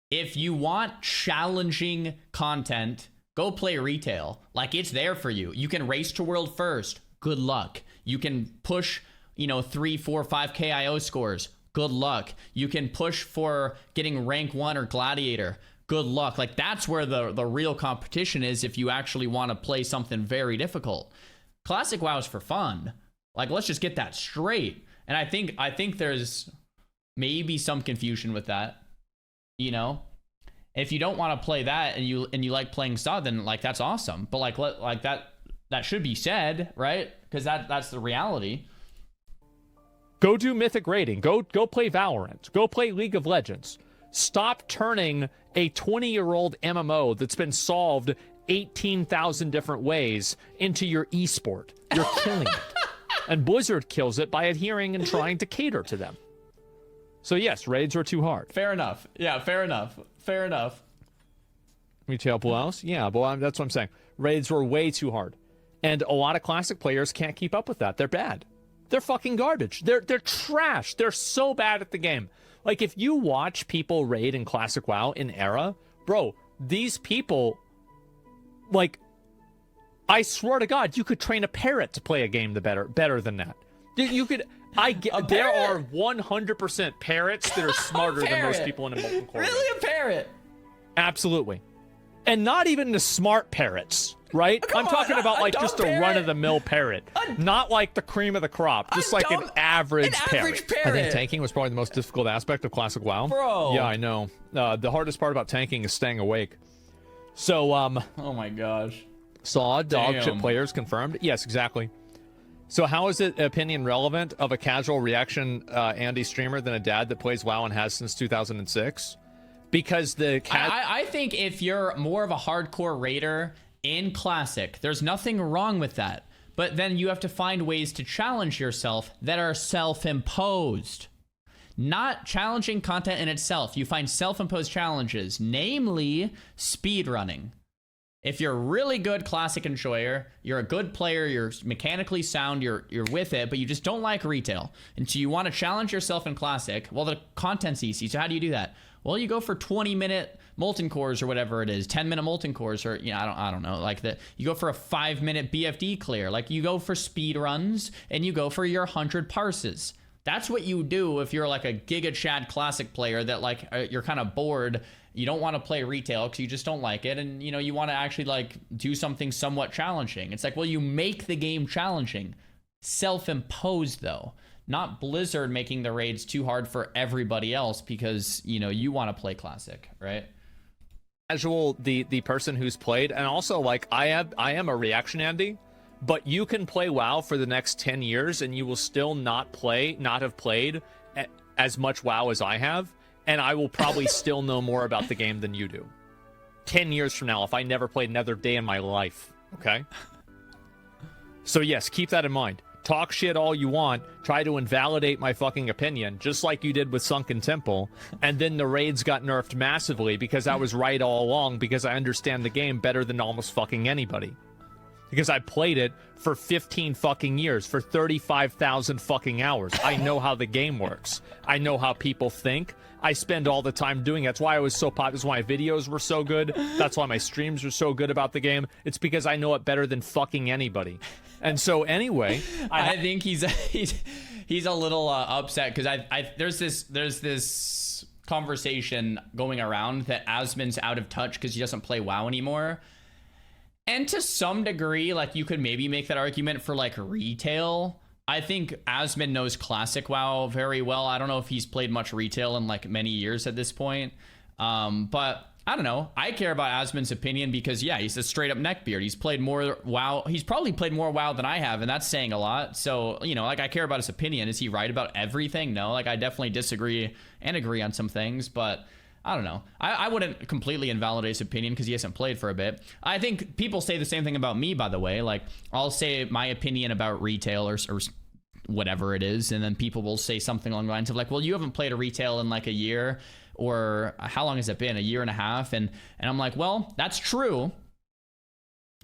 If you want challenging content, go play retail. Like, it's there for you. You can race to world first. Good luck. You can push, 3, 4, 5 KIO scores. Good luck. You can push for getting rank 1 or gladiator. Good luck. Like, that's where the real competition is if you actually want to play something very difficult. Classic WoW is for fun. Like, let's just get that straight. And I think there's maybe some confusion with that. If you don't want to play that and you like playing SOD, then like that's awesome. But like that should be said, right? Because that's the reality. Go do Mythic raiding. Go play Valorant. Go play League of Legends. Stop turning a 20-year-old MMO that's been solved 18,000 different ways into your esport. You're killing it. And Blizzard kills it by adhering and trying to cater to them. So yes, raids are too hard. Fair enough. Yeah, fair enough. Retail blows? Yeah, but that's what I'm saying. Raids were way too hard. And a lot of classic players can't keep up with that. They're bad. They're fucking garbage. They're trash. They're so bad at the game. Like, if you watch people raid in Classic WoW in Era, bro, these people, like, I swear to God, you could train a parrot to play a game better than that. You could. There are 100% parrots that are smarter than most people in a molten core. Really, a parrot? Absolutely. And not even the smart parrots, right? I'm talking about like just a run-of-the-mill parrot. Not like the cream of the crop. Just like an average parrot. I think tanking was probably the most difficult aspect of Classic WoW. Bro. Yeah, I know. The hardest part about tanking is staying awake. So, oh my gosh. Saw dog shit players confirmed? Yes, exactly. So how is it opinion relevant of a casual reaction Andy streamer than a dad that plays WoW and has since 2006? Because I think if you're more of a hardcore raider in Classic, there's nothing wrong with that. But then you have to find ways to challenge yourself that are self-imposed. Not challenging content in itself. You find self-imposed challenges, namely speedrunning. If you're a really good Classic enjoyer, you're a good player, you're mechanically sound, you're with it, but you just don't like retail. And so you want to challenge yourself in Classic. Well, the content's easy, so how do you do that? Well, you go for 20-minute molten cores or whatever it is, 10-minute molten cores, or I don't know, like that. You go for a 5-minute BFD clear, like you go for speed runs and you go for your 100 parses. That's what you do if you're like a Giga Chad Classic player that like you're kind of bored. You don't want to play retail because you just don't like it, and you want to actually like do something somewhat challenging. It's like, well, you make the game challenging, self-imposed though. Not Blizzard making the raids too hard for everybody else because, you want to play Classic, right? Casual, the person who's played, and also, like, I am a reaction Andy, but you can play WoW for the next 10 years and you will still not have played as much WoW as I have, and I will probably still know more about the game than you do. 10 years from now, if I never played another day in my life, okay? So yes, keep that in mind. Talk shit all you want, try to invalidate my fucking opinion, just like you did with Sunken Temple, and then the raids got nerfed massively because I was right all along, because I understand the game better than almost fucking anybody. Because I played it for 15 fucking years, for 35,000 fucking hours. I know how the game works. I know how people think. I spend all the time doing it. That's why I was so popular. That's why my videos were so good. That's why my streams were so good about the game. It's because I know it better than fucking anybody. And so anyway, I think he's a little upset because there's this conversation going around that Asmon's out of touch because he doesn't play WoW anymore. And to some degree, like, you could maybe make that argument for like retail. I think Asmon knows classic WoW very well. I don't know if he's played much retail in like many years at this point. But I don't know. I care about Asmon's opinion because, yeah, he's a straight up neckbeard. He's played more WoW. He's probably played more WoW than I have, and that's saying a lot. So, you know, like, I care about his opinion. Is he right about everything? No. Like, I definitely disagree and agree on some things, but I don't know. I wouldn't completely invalidate his opinion because he hasn't played for a bit. I think people say the same thing about me, by the way. Like, I'll say my opinion about retail or whatever it is, and then people will say something along the lines of like, well, you haven't played a retail in like a year, or how long has it been? A year and a half? And I'm like, well, that's true.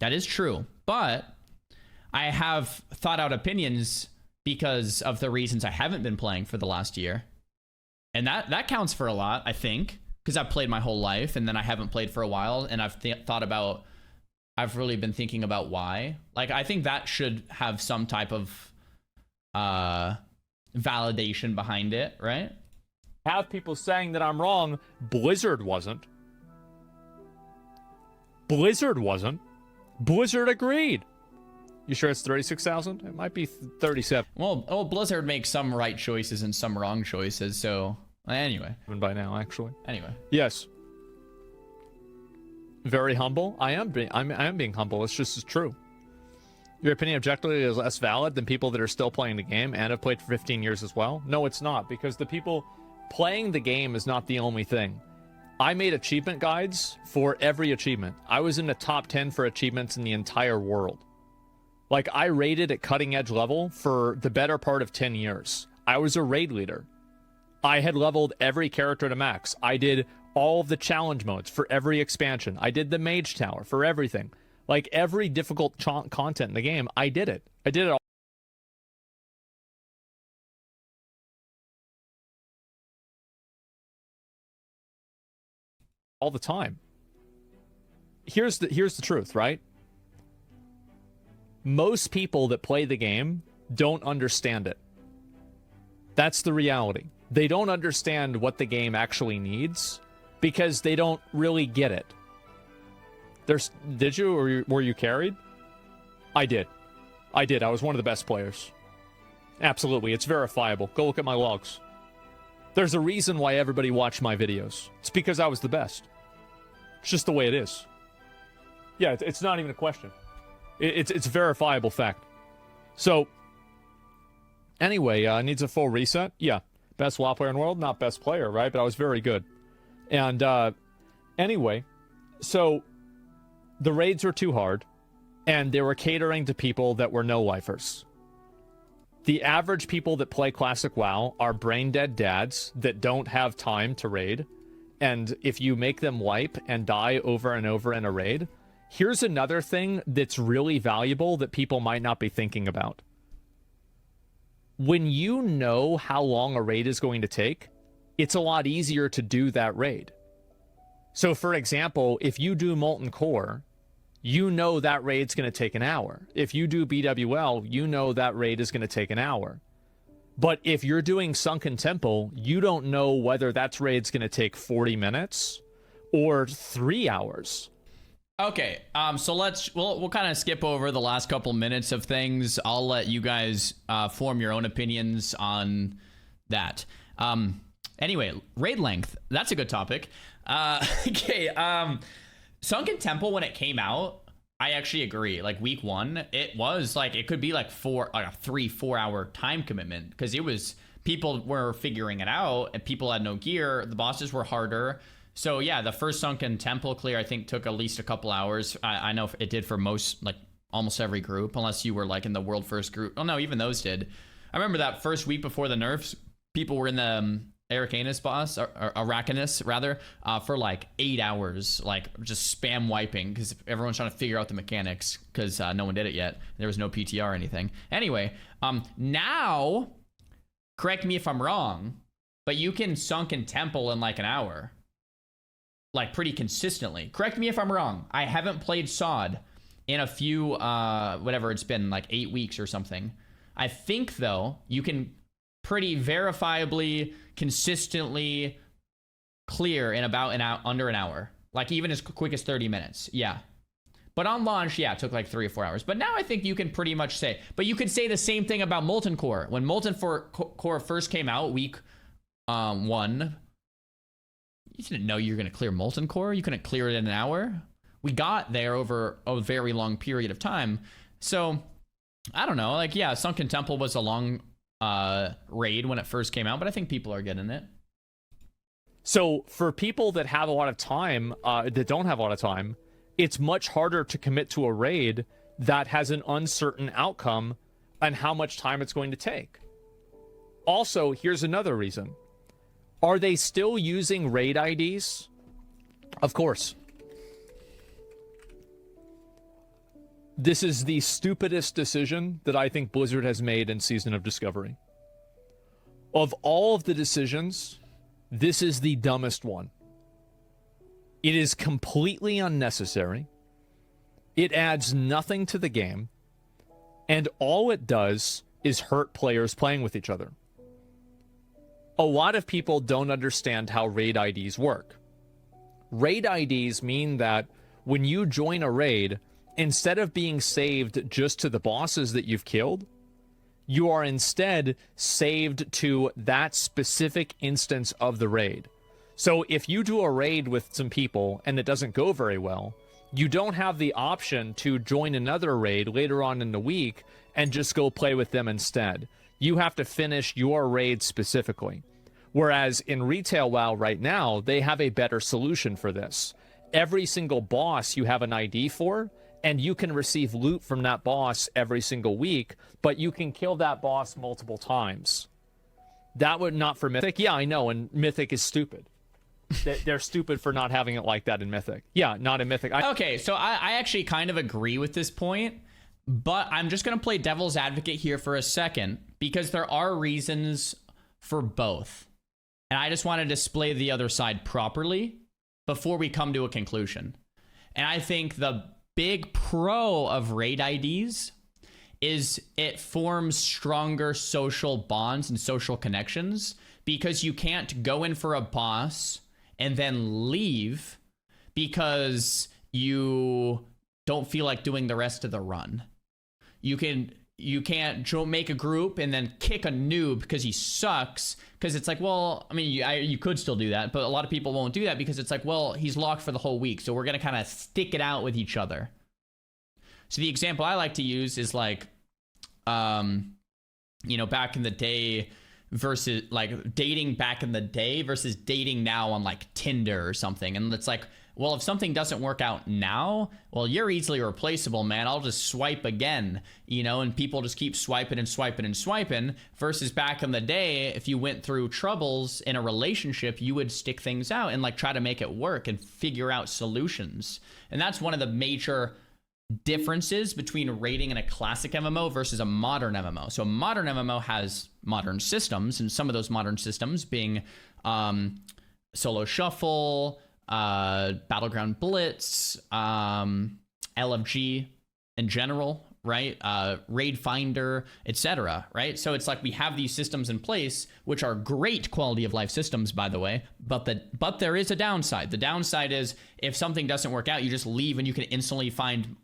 That is true. But I have thought out opinions because of the reasons I haven't been playing for the last year. And that counts for a lot, I think. Because I've played my whole life, and then I haven't played for a while, and I've really been thinking about why. Like, I think that should have some type of validation behind it, right? Have people saying that I'm wrong. Blizzard wasn't. Blizzard agreed. You sure it's 36,000? It might be 37. Well, Blizzard makes some right choices and some wrong choices, so anyway. Even by now, actually. Anyway. Yes. Very humble. I am being humble. It's just true. Your opinion objectively is less valid than people that are still playing the game and have played for 15 years as well? No, it's not, because the people playing the game is not the only thing. I made achievement guides for every achievement. I was in the top 10 for achievements in the entire world. Like, I raided at cutting edge level for the better part of 10 years. I was a raid leader. I had leveled every character to max. I did all of the challenge modes for every expansion. I did the mage tower for everything. Like, every difficult content in the game, I did it. I did it all the time. Here's the truth, right? Most people that play the game don't understand it. That's the reality. They don't understand what the game actually needs because they don't really get it. Did you, or were you carried? I did. I was one of the best players. Absolutely. It's verifiable. Go look at my logs. There's a reason why everybody watched my videos. It's because I was the best. It's just the way it is. Yeah, it's not even a question. It's a verifiable fact. So, anyway, needs a full reset? Yeah. Best WoW player in the world? Not best player, right? But I was very good. And, anyway, so the raids were too hard, and they were catering to people that were no-lifers. The average people that play Classic WoW are brain-dead dads that don't have time to raid, and if you make them wipe and die over and over in a raid, here's another thing that's really valuable that people might not be thinking about. When you know how long a raid is going to take, it's a lot easier to do that raid. So, for example, if you do Molten Core, you know that raid's going to take an hour. If you do BWL, you know that raid is going to take an hour. But if you're doing Sunken Temple, you don't know whether that raid's going to take 40 minutes or 3 hours. Okay, so we'll kind of skip over the last couple minutes of things. I'll let you guys form your own opinions on that. Anyway, raid length. That's a good topic. Okay, Sunken Temple, when it came out, I actually agree. Like week 1, it was like it could be like a 3-4 hour time commitment because it was people were figuring it out and people had no gear. The bosses were harder. So yeah, the first Sunken Temple clear I think took at least a couple hours. I know it did for most, like almost every group, unless you were like in the world first group. Oh no, even those did. I remember that first week before the nerfs, people were in the Aracanus boss, or Aracanus rather, for like 8 hours, like just spam wiping because everyone's trying to figure out the mechanics because no one did it yet. There was no PTR or anything. Anyway, now, correct me if I'm wrong, but you can Sunken Temple in like an hour, like pretty consistently. Correct me if I'm wrong. I haven't played SOD in a few, whatever it's been, like 8 weeks or something. I think though you can pretty verifiably, consistently clear in about under an hour, like even as quick as 30 minutes. Yeah, but on launch, yeah, it took like 3 or 4 hours. But now I think you can pretty much say, but you could say the same thing about Molten Core. When Molten Core first came out, week 1, you didn't know you were going to clear Molten Core. You couldn't clear it in an hour. We got there over a very long period of time. So I don't know, like, yeah, Sunken Temple was a long raid when it first came out, but I think people are getting it. So for people that have a lot of time, that don't have a lot of time, it's much harder to commit to a raid that has an uncertain outcome and how much time it's going to take. Also, here's another reason. Are they still using raid IDs? Of course. This is the stupidest decision that I think Blizzard has made in Season of Discovery. Of all of the decisions, this is the dumbest one. It is completely unnecessary. It adds nothing to the game. And all it does is hurt players playing with each other. A lot of people don't understand how raid IDs work. Raid IDs mean that when you join a raid, instead of being saved just to the bosses that you've killed, you are instead saved to that specific instance of the raid. So if you do a raid with some people and it doesn't go very well, you don't have the option to join another raid later on in the week and just go play with them instead. You have to finish your raid specifically. Whereas in Retail WoW right now, they have a better solution for this. Every single boss you have an ID for, and you can receive loot from that boss every single week, but you can kill that boss multiple times. That would not for Mythic. Yeah, I know, and Mythic is stupid. They're stupid for not having it like that in Mythic. Yeah, not in Mythic. Okay, so I actually kind of agree with this point, but I'm just going to play devil's advocate here for a second, because there are reasons for both. And I just want to display the other side properly before we come to a conclusion. And I think the big pro of raid IDs is it forms stronger social bonds and social connections, because you can't go in for a boss and then leave because you don't feel like doing the rest of the run. You can't make a group and then kick a noob because he sucks, because it's like, well, I mean, you could still do that, but a lot of people won't do that because it's like, well, he's locked for the whole week, so we're going to kind of stick it out with each other. So the example I like to use is like, you know, back in the day versus like dating back in the day versus dating now on like Tinder or something. And it's like, well, if something doesn't work out now, well, you're easily replaceable, man. I'll just swipe again, you know, and people just keep swiping and swiping and swiping. Versus back in the day, if you went through troubles in a relationship, you would stick things out and like try to make it work and figure out solutions. And that's one of the major differences between raiding in a classic MMO versus a modern MMO. So a modern MMO has modern systems, and some of those modern systems being solo shuffle, Battleground Blitz, LFG in general, right? Raid Finder, etc., right? So it's like we have these systems in place, which are great quality of life systems, by the way, but there is a downside. The downside is if something doesn't work out, you just leave and you can instantly find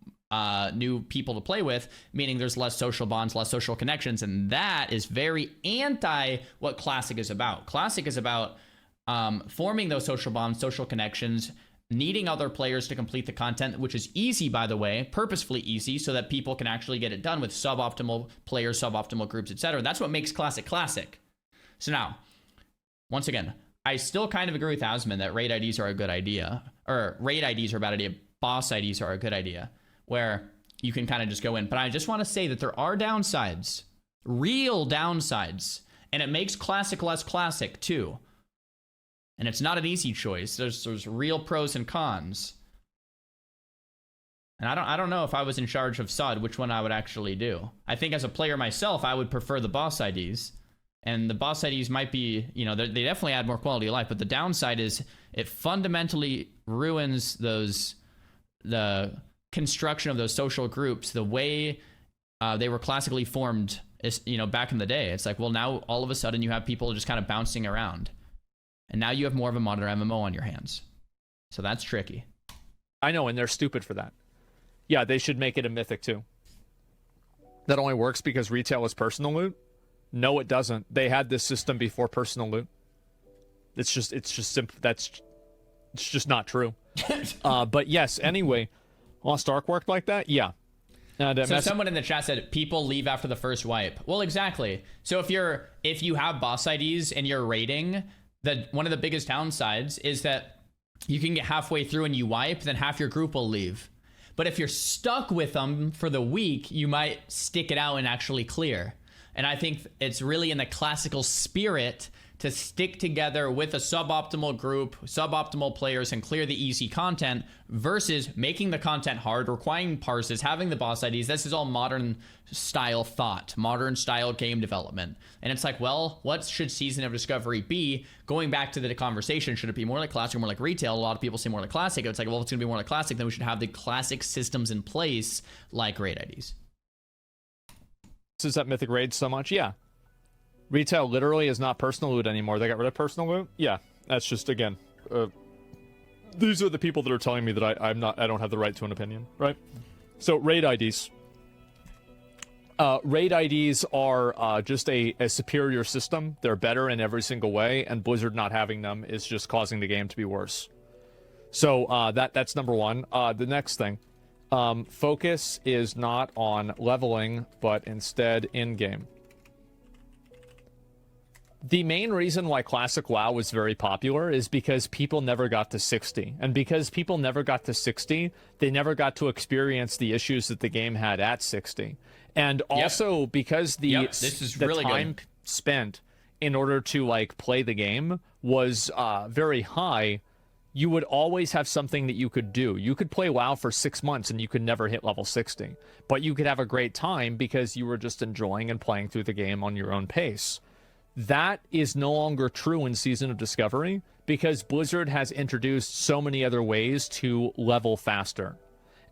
new people to play with, meaning there's less social bonds, less social connections, and that is very anti what Classic is about. Classic is about forming those social bonds, social connections, needing other players to complete the content, which is easy, by the way, purposefully easy, so that people can actually get it done with suboptimal players, suboptimal groups, etc. That's what makes Classic classic. So now, once again, I still kind of agree with Asman that raid IDs are a good idea, or raid IDs are a bad idea, boss IDs are a good idea, where you can kind of just go in. But I just want to say that there are downsides, real downsides, and it makes Classic less classic too. And it's not an easy choice. There's real pros and cons. And I don't know if I was in charge of SUD, which one I would actually do. I think as a player myself, I would prefer the boss IDs. And the boss IDs might be, you know, they definitely add more quality of life. But the downside is it fundamentally ruins the construction of those social groups, the way they were classically formed, you know, back in the day. It's like, well, now all of a sudden you have people just kind of bouncing around. And now you have more of a modern MMO on your hands. So that's tricky. I know, and they're stupid for that. Yeah, they should make it a mythic too. That only works because retail is personal loot? No, it doesn't. They had this system before personal loot. It's just simple. It's just not true. But yes, anyway, Lost Ark worked like that? Yeah. And, so someone in the chat said people leave after the first wipe. Well, exactly. So if you have boss IDs and you're raiding, one of the biggest downsides is that you can get halfway through and you wipe, then half your group will leave. But if you're stuck with them for the week, you might stick it out and actually clear. And I think it's really in the classical spirit to stick together with a suboptimal group, suboptimal players, and clear the easy content versus making the content hard, requiring parses, having the boss IDs. This is all modern style thought, modern style game development. And it's like, well, what should Season of Discovery be? Going back to the conversation, should it be more like classic or more like retail? A lot of people say more like classic. It's like, well, if it's going to be more like classic, then we should have the classic systems in place like raid IDs. Is that Mythic Raid so much? Yeah. Retail literally is not personal loot anymore. They got rid of personal loot? Yeah. That's just, again, these are the people that are telling me that I don't have the right to an opinion, right? So, raid IDs. Raid IDs are just a superior system. They're better in every single way, and Blizzard not having them is just causing the game to be worse. So, that's number one. The next thing. Focus is not on leveling, but instead in-game. The main reason why Classic WoW was very popular is because people never got to 60. And because people never got to 60, they never got to experience the issues that the game had at 60. And also because this is really time spent in order to like play the game was very high, you would always have something that you could do. You could play WoW for 6 months and you could never hit level 60. But you could have a great time because you were just enjoying and playing through the game on your own pace. That is no longer true in Season of Discovery because Blizzard has introduced so many other ways to level faster.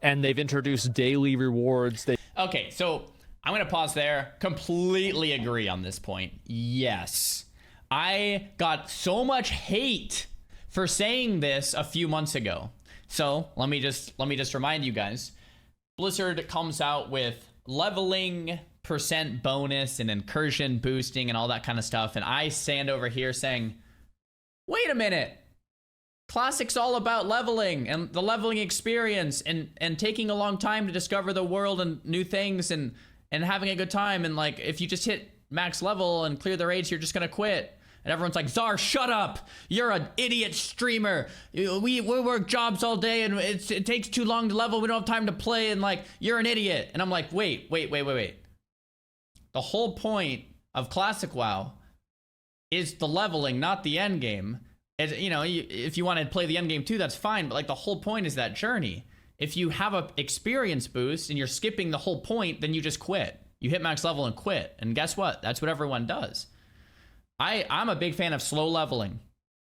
And they've introduced daily rewards. Okay, so I'm going to pause there. Completely agree on this point. Yes. I got so much hate for saying this a few months ago. So let me just remind you guys. Blizzard comes out with leveling percent bonus and incursion boosting and all that kind of stuff, and I stand over here saying, wait a minute, Classic's all about leveling and the leveling experience and taking a long time to discover the world and new things and having a good time, and like if you just hit max level and clear the raids, you're just gonna quit. And everyone's like, Zar, shut up. You're an idiot streamer. We work jobs all day and it takes too long to level. We don't have time to play, and like, you're an idiot. And I'm like, wait. The whole point of Classic WoW is the leveling, not the end game. You know, if you want to play the end game too, that's fine. But like the whole point is that journey. If you have a experience boost and you're skipping the whole point, then you just quit. You hit max level and quit. And guess what? That's what everyone does. I'm a big fan of slow leveling.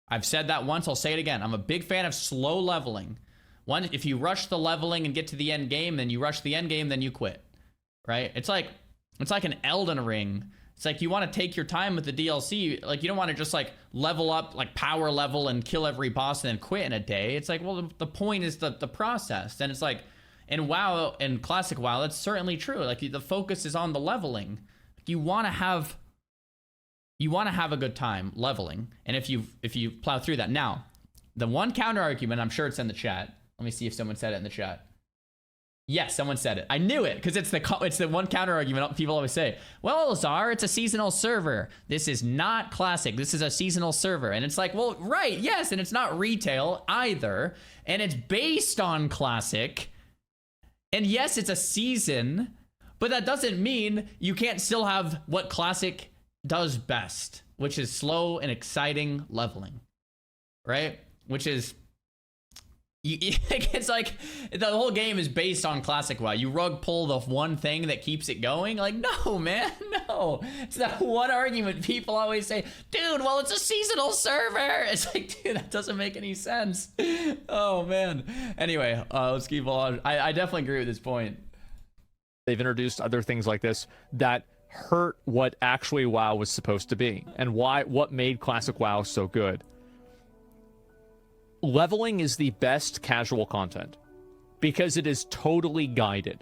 I've said that once, I'll say it again. I'm a big fan of slow leveling. If you rush the leveling and get to the end game, then you rush the end game, then you quit. Right? It's like an Elden Ring. It's like you want to take your time with the DLC. Like you don't want to just like level up, like power level and kill every boss and then quit in a day. It's like, well, the point is the process. And it's like in WoW, in Classic WoW, that's certainly true. Like the focus is on the leveling. You want to have a good time leveling, and if you plow through that. Now, the one counter argument, I'm sure it's in the chat. Let me see if someone said it in the chat. Yes, someone said it. I knew it because it's the one counter argument people always say. Well, Czar, it's a seasonal server. This is not classic. This is a seasonal server. And it's like, well, right, yes, and it's not retail either. And it's based on classic. And yes, it's a season, but that doesn't mean you can't still have what classic does best, which is slow and exciting leveling, right? Which is... it's like the whole game is based on classic WoW. You rug pull the one thing that keeps it going. Like, no, man, no. It's that one argument people always say, dude, well, it's a seasonal server. It's like, dude, that doesn't make any sense. Oh, man. Anyway, let's keep on. I definitely agree with this point. They've introduced other things like this that hurt what actually WoW was supposed to be and what made classic WoW so good. Leveling is the best casual content because it is totally guided.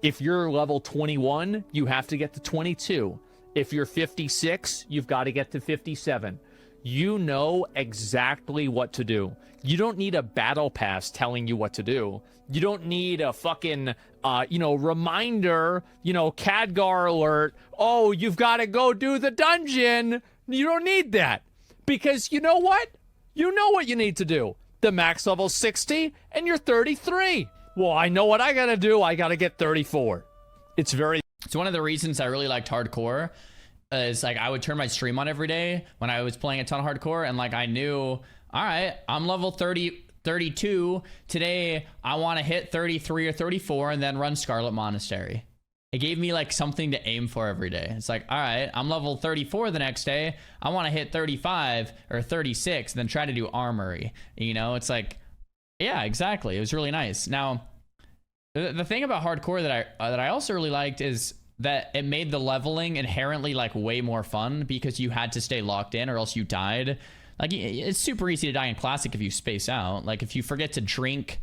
If you're level 21, you have to get to 22. If you're 56, you've got to get to 57. You know exactly what to do. You don't need a battle pass telling you what to do. You don't need a fucking, reminder, Khadgar alert. Oh, you've got to go do the dungeon. You don't need that because you know what? You know what you need to do. The max level's 60 and you're 33. Well, I know what I gotta do. I gotta get 34. It's one of the reasons I really liked hardcore is like I would turn my stream on every day when I was playing a ton of hardcore, and like I knew, all right, I'm level 32 today. I want to hit 33 or 34 and then run Scarlet Monastery. It gave me like something to aim for every day. It's like, all right, I'm level 34 the next day. I want to hit 35 or 36 and then try to do armory. It's like, yeah, exactly. It was really nice. Now, the thing about hardcore that I also really liked is that it made the leveling inherently like way more fun because you had to stay locked in or else you died. Like, it's super easy to die in classic if you space out. Like, if you forget to drink,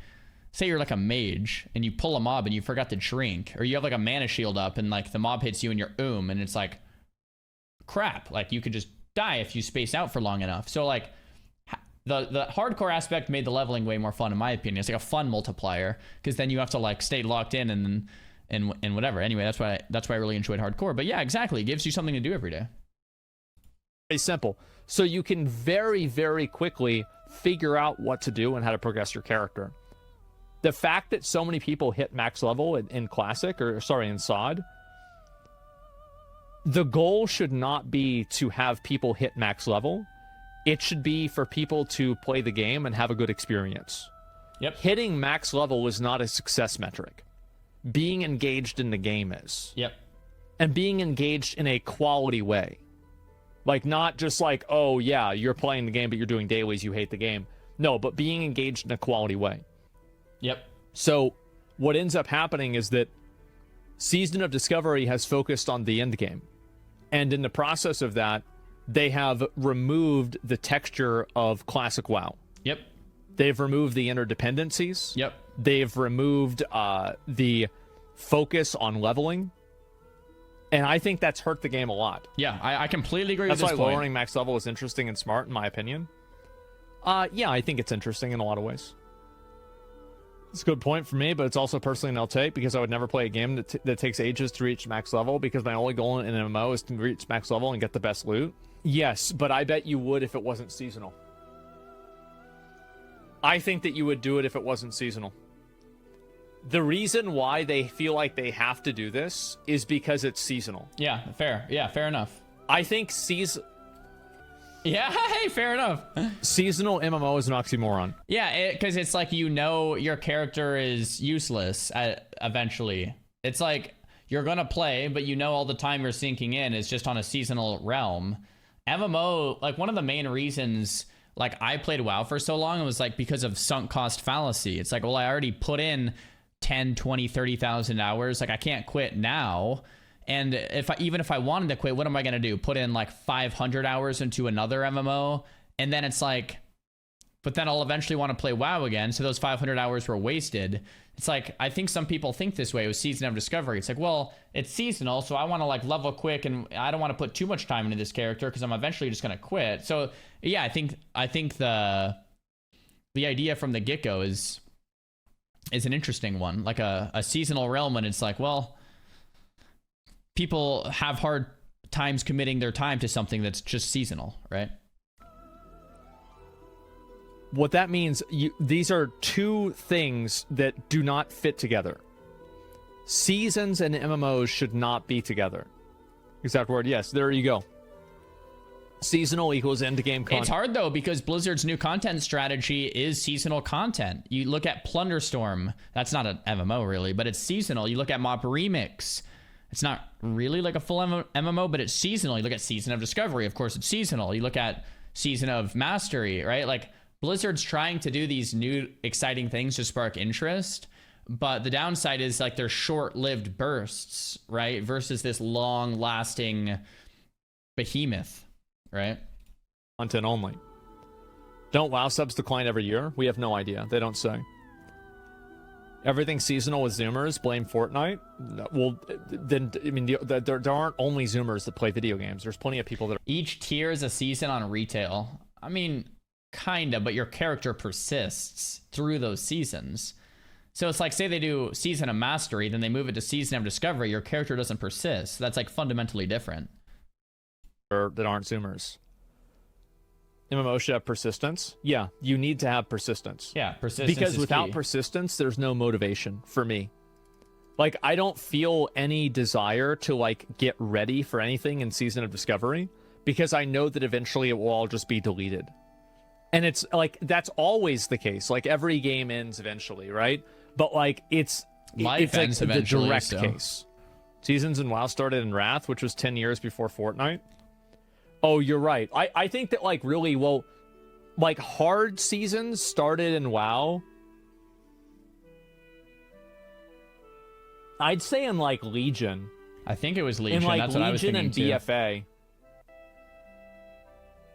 say you're like a mage and you pull a mob and you forgot to drink, or you have like a mana shield up and like the mob hits you and you're and it's like crap, like you could just die if you space out for long enough. So like the hardcore aspect made the leveling way more fun in my opinion. It's like a fun multiplier because then you have to like stay locked in and whatever. Anyway, that's why I really enjoyed hardcore. But yeah, exactly, it gives you something to do every day. very simple. So you can very, very quickly figure out what to do and how to progress your character. The fact that so many people hit max level in Classic, in SOD, the goal should not be to have people hit max level. It should be for people to play the game and have a good experience. Yep. Hitting max level is not a success metric. Being engaged in the game is. Yep. And being engaged in a quality way. Like, not just like, oh, yeah, you're playing the game, but you're doing dailies, you hate the game. No, but being engaged in a quality way. Yep. So what ends up happening is that Season of Discovery has focused on the end game. And in the process of that, they have removed the texture of Classic WoW. Yep. They've removed the interdependencies. Yep. They've removed the focus on leveling. And I think that's hurt the game a lot. Yeah, I completely agree with this point. That's why lowering max level is interesting and smart, in my opinion. Yeah, I think it's interesting in a lot of ways. It's a good point for me, but it's also personally an I'll take, because I would never play a game that takes ages to reach max level, because my only goal in an MMO is to reach max level and get the best loot. Yes, but I bet you would if it wasn't seasonal. I think that you would do it if it wasn't seasonal. The reason why they feel like they have to do this is because it's seasonal. Yeah, fair. Yeah, fair enough. I think Yeah, hey, fair enough. Seasonal MMO is an oxymoron. Yeah, because it's like, you know, your character is useless eventually. It's like you're going to play, but you know all the time you're sinking in is just on a seasonal realm. MMO, like, one of the main reasons like I played WoW for so long, it was like because of sunk cost fallacy. It's like, well, I already put in 10, 20, 30,000 hours. Like, I can't quit now. And even if I wanted to quit, what am I going to do? Put in like 500 hours into another MMO? And then it's like, but then I'll eventually want to play WoW again. So those 500 hours were wasted. It's like, I think some people think this way with Season of Discovery. It's like, well, it's seasonal, so I want to like level quick, and I don't want to put too much time into this character because I'm eventually just going to quit. So yeah, I think the the idea from the get-go is an interesting one. Like a seasonal realm, when it's like, well, people have hard times committing their time to something that's just seasonal, right? What that means, these are two things that do not fit together. Seasons and MMOs should not be together. Exact word, yes. There you go. Seasonal equals end-game content. It's hard, though, because Blizzard's new content strategy is seasonal content. You look at Plunderstorm. That's not an MMO, really, but it's seasonal. You look at Mob Remix. It's not really like a full MMO, but it's seasonal. You look at Season of Discovery. Of course, it's seasonal. You look at Season of Mastery, right? Like, Blizzard's trying to do these new exciting things to spark interest, but the downside is like they're short-lived bursts, right? Versus this long-lasting behemoth, right? Content only. Don't WoW subs decline every year? We have no idea. They don't say. Everything seasonal with Zoomers, blame Fortnite? Well, then, I mean, there aren't only Zoomers that play video games. There's plenty of people that are... Each tier is a season on retail. I mean... Kinda, but your character persists through those seasons. So it's like, say they do Season of Mastery, then they move it to Season of Discovery, your character doesn't persist. That's like fundamentally different. That aren't Zoomers. MMO should have persistence. Yeah, you need to have persistence. Yeah, persistence because is without key. persistence, there's no motivation for me. Like, I don't feel any desire to like get ready for anything in Season of Discovery because I know that eventually it will all just be deleted. And it's like, that's always the case. Like, every game ends eventually, right? But like, it's like the direct case. Seasons in WoW started in Wrath, which was 10 years before Fortnite. Oh, you're right. I think that like really, well, like hard seasons started in WoW. I'd say in like Legion. I think it was Legion. In like That's what I was Legion thinking and too. BFA.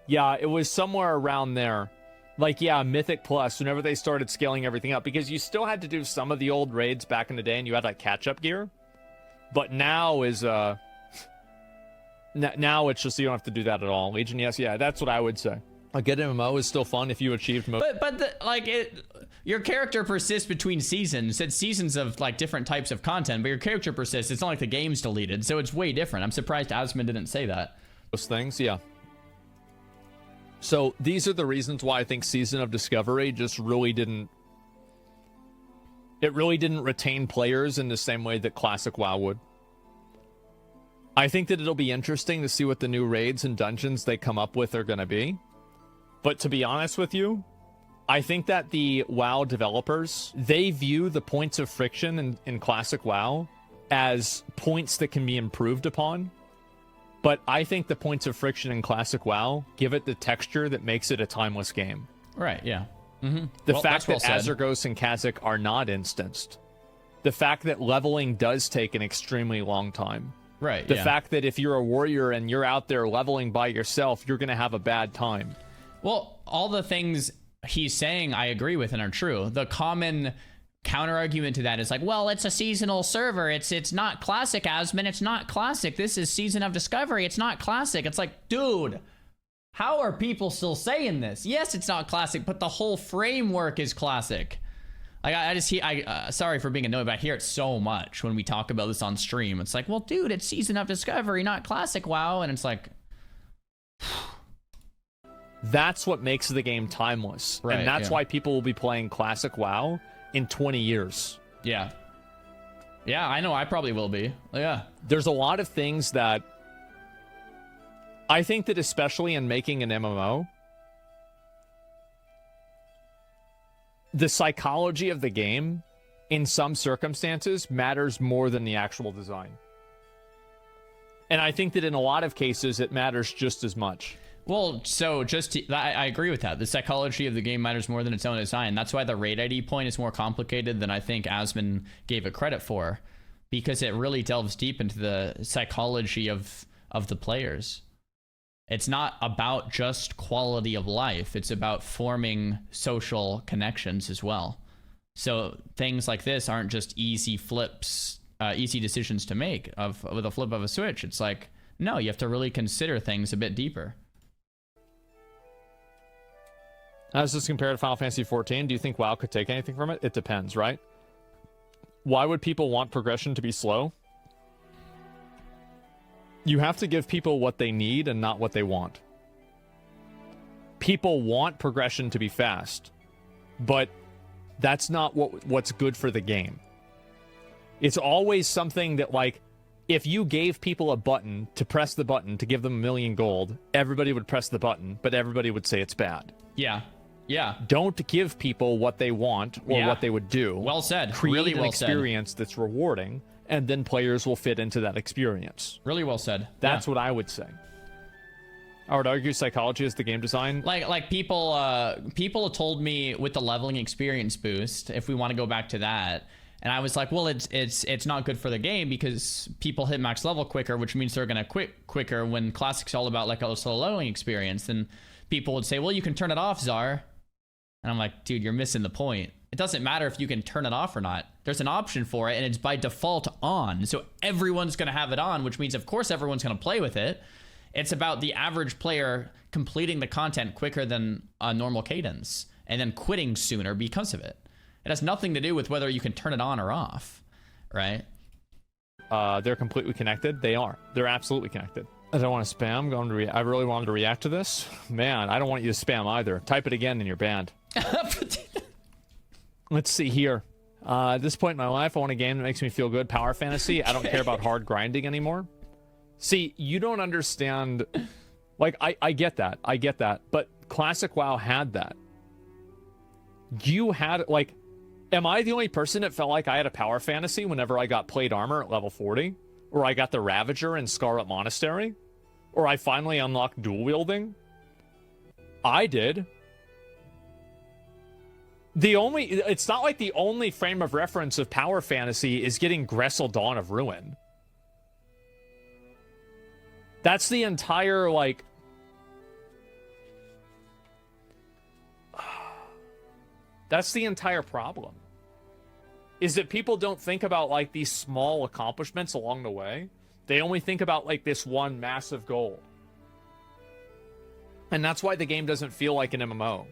Yeah, it was somewhere around there. Like, yeah, Mythic Plus, whenever they started scaling everything up, because you still had to do some of the old raids back in the day, and you had, like, catch-up gear. But now is, now it's just you don't have to do that at all. Legion, yes, yeah, that's what I would say. A good MMO is still fun if you achieved most... Your character persists between seasons. It's seasons of, like, different types of content, but your character persists. It's not like the game's deleted, so it's way different. I'm surprised Asmund didn't say that. Those things, yeah. So these are the reasons why I think Season of Discovery just really didn't... It really didn't retain players in the same way that Classic WoW would. I think that it'll be interesting to see what the new raids and dungeons they come up with are going to be. But to be honest with you, I think that the WoW developers, they view the points of friction in Classic WoW as points that can be improved upon. But I think the points of friction in Classic WoW give it the texture that makes it a timeless game. Right, yeah. Mm-hmm. The fact that Azergos and Kha'Zix are not instanced. The fact that leveling does take an extremely long time. Right, The fact that if you're a warrior and you're out there leveling by yourself, you're going to have a bad time. Well, all the things he's saying I agree with and are true. The common counter argument to that is like, well, it's a seasonal server. It's not classic, Asmund. It's not classic. This is Season of Discovery. It's not classic. It's like, dude, how are people still saying this? Yes, it's not classic, but the whole framework is classic. Like, I just hear, sorry for being annoyed, but I hear it so much when we talk about this on stream. It's like, well, dude, it's Season of Discovery, not classic WoW. And it's like, that's what makes the game timeless. Right, and that's why people will be playing classic WoW in 20 years. Yeah. Yeah, I know. I probably will be. Yeah. There's a lot of things that I think that especially in making an MMO, the psychology of the game in some circumstances matters more than the actual design. And I think that in a lot of cases, it matters just as much. Well, so I agree with that. The psychology of the game matters more than its own design. That's why the raid ID point is more complicated than I think Asmund gave it credit for, because it really delves deep into the psychology of the players. It's not about just quality of life. It's about forming social connections as well. So things like this aren't just easy flips, easy decisions to make with a flip of a switch. It's like, no, you have to really consider things a bit deeper. How does this compare to Final Fantasy 14? Do you think WoW could take anything from it? It depends, right? Why would people want progression to be slow? You have to give people what they need and not what they want. People want progression to be fast, but that's not what's good for the game. It's always something that, like, if you gave people a button to press the button to give them 1,000,000 gold, everybody would press the button, but everybody would say it's bad. Yeah. Yeah. Don't give people what they want or what they would do. Well said. Create really well an experience that's rewarding, and then players will fit into that experience. Really well said. That's what I would say. I would argue psychology is the game design. Like people have told me with the leveling experience boost, if we want to go back to that, and I was like, well, it's not good for the game because people hit max level quicker, which means they're gonna quit quicker. When Classic's all about like a slow leveling experience, then people would say, well, you can turn it off, Xar. And I'm like, dude, you're missing the point. It doesn't matter if you can turn it off or not. There's an option for it, and it's by default on. So everyone's gonna have it on, which means of course everyone's gonna play with it. It's about the average player completing the content quicker than a normal cadence and then quitting sooner because of it. It has nothing to do with whether you can turn it on or off, right? They're completely connected. They are. They're absolutely connected. I don't want to spam. I really wanted to react to this. Man, I don't want you to spam either. Type it again and you're banned. Let's see here. At this point in my life, I want a game that makes me feel good. Power fantasy. I don't care about hard grinding anymore. See, you don't understand. Like, I get that. I get that. But Classic WoW had that. You had, like, am I the only person that felt like I had a power fantasy whenever I got plate armor at level 40? Or I got the Ravager in Scarlet Monastery? Or I finally unlocked dual wielding? I did. It's not like the only frame of reference of power fantasy is getting Gressel Dawn of Ruin. That's the entire, like... That's the entire problem. Is that people don't think about, like, these small accomplishments along the way. They only think about, like, this one massive goal. And that's why the game doesn't feel like an MMO.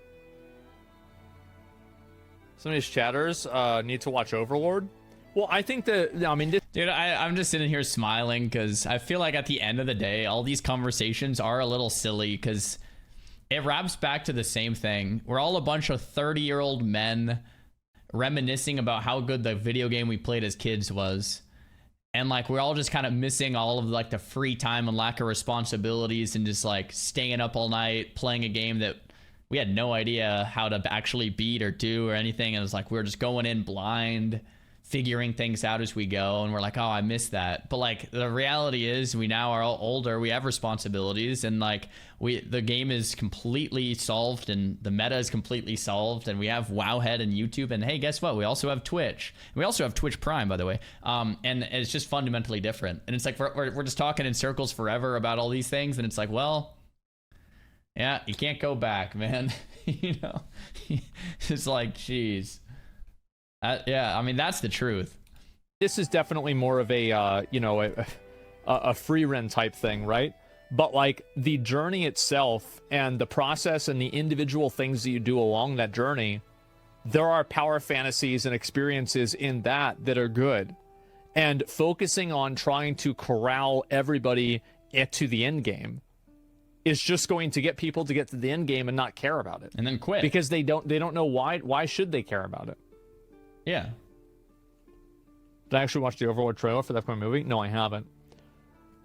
Some of these chatters need to watch Overlord. Well, I think that, I mean... Dude, I'm just sitting here smiling because I feel like at the end of the day, all these conversations are a little silly because it wraps back to the same thing. We're all a bunch of 30-year-old men reminiscing about how good the video game we played as kids was. And like, we're all just kind of missing all of like the free time and lack of responsibilities and just like staying up all night playing a game that we had no idea how to actually beat or do or anything. And it was like, we were just going in blind, figuring things out as we go, and we're like, oh, I missed that. But like, the reality is we now are all older, we have responsibilities, and like the game is completely solved and the meta is completely solved, and we have Wowhead and YouTube, and hey, guess what, we also have Twitch. We also have Twitch Prime, by the way, and it's just fundamentally different. And it's like we're just talking in circles forever about all these things, and it's like, well, yeah, you can't go back, man. You know, it's like, geez. Yeah, I mean, that's the truth. This is definitely more of a, you know, a free run type thing, right? But like the journey itself and the process and the individual things that you do along that journey, there are power fantasies and experiences in that are good. And focusing on trying to corral everybody to the end game is just going to get people to get to the end game and not care about it. And then quit. Because they don't know why should they care about it? Yeah. Did I actually watch the Overlord trailer for the upcoming movie? No, I haven't.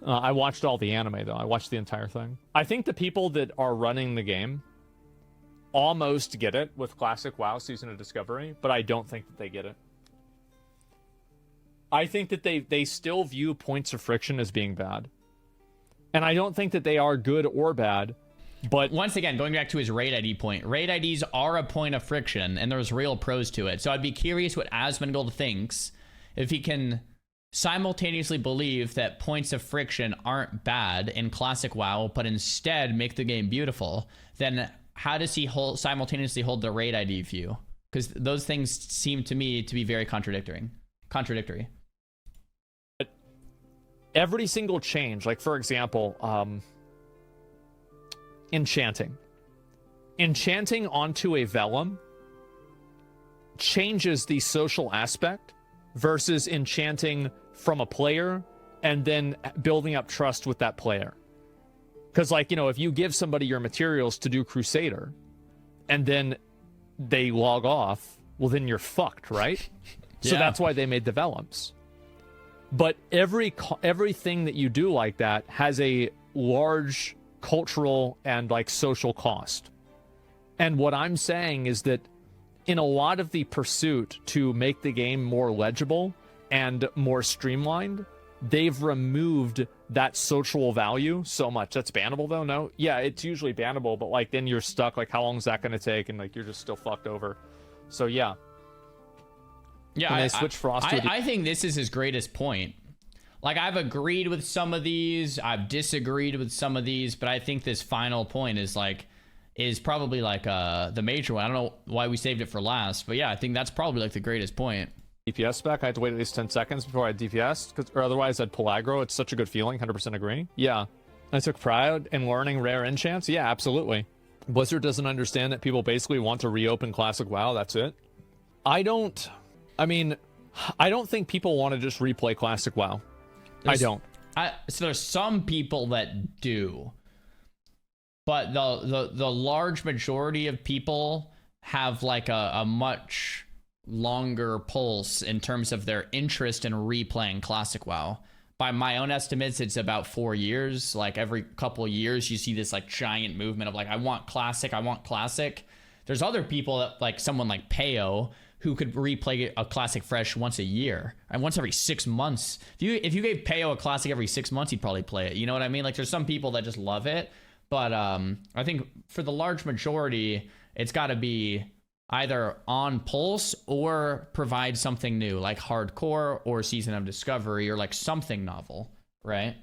I watched all the anime, though. I watched the entire thing. I think the people that are running the game almost get it with Classic WoW Season of Discovery, but I don't think that they get it. I think that they still view points of friction as being bad. And I don't think that they are good or bad. But once again, going back to his raid ID point, raid IDs are a point of friction, and there's real pros to it. So I'd be curious what Asmongold thinks if he can simultaneously believe that points of friction aren't bad in Classic WoW, but instead make the game beautiful. Then how does he simultaneously hold the raid ID view? Because those things seem to me to be very contradictory. Every single change, like for example, enchanting. enchanting onto a vellum changes the social aspect versus enchanting from a player and then building up trust with that player. Because, like, you know, if you give somebody your materials to do Crusader and then they log off, well, then you're fucked, right? So that's why they made the vellums. But everything that you do like that has a large cultural and, like, social cost. And what I'm saying is that in a lot of the pursuit to make the game more legible and more streamlined, they've removed that social value so much. That's bannable, though? No? Yeah, it's usually bannable, but, like, then you're stuck. Like, how long is that going to take? And, like, you're just still fucked over. So, yeah. Yeah, I think this is his greatest point. Like, I've agreed with some of these, I've disagreed with some of these, but I think this final point is probably like the major one. I don't know why we saved it for last, but yeah, I think that's probably like the greatest point. DPS spec, I had to wait at least 10 seconds before I had DPS, or otherwise I'd pull aggro. It's such a good feeling, 100% agree. Yeah. I took pride in learning rare enchants. Yeah, absolutely. Blizzard doesn't understand that people basically want to reopen Classic WoW, that's it. I don't think people want to just replay Classic WoW. So there's some people that do. But the large majority of people have like a much longer pulse in terms of their interest in replaying Classic WoW. By my own estimates, it's about 4 years. Like every couple of years, you see this like giant movement of like, I want Classic. There's other people that, like someone like Peo, who could replay a Classic fresh once a year and once every 6 months. If you gave Peo a Classic every 6 months, he'd probably play it. You know what I mean? Like there's some people that just love it. But I think for the large majority, it's got to be either on pulse or provide something new, like hardcore or Season of Discovery or like something novel, right?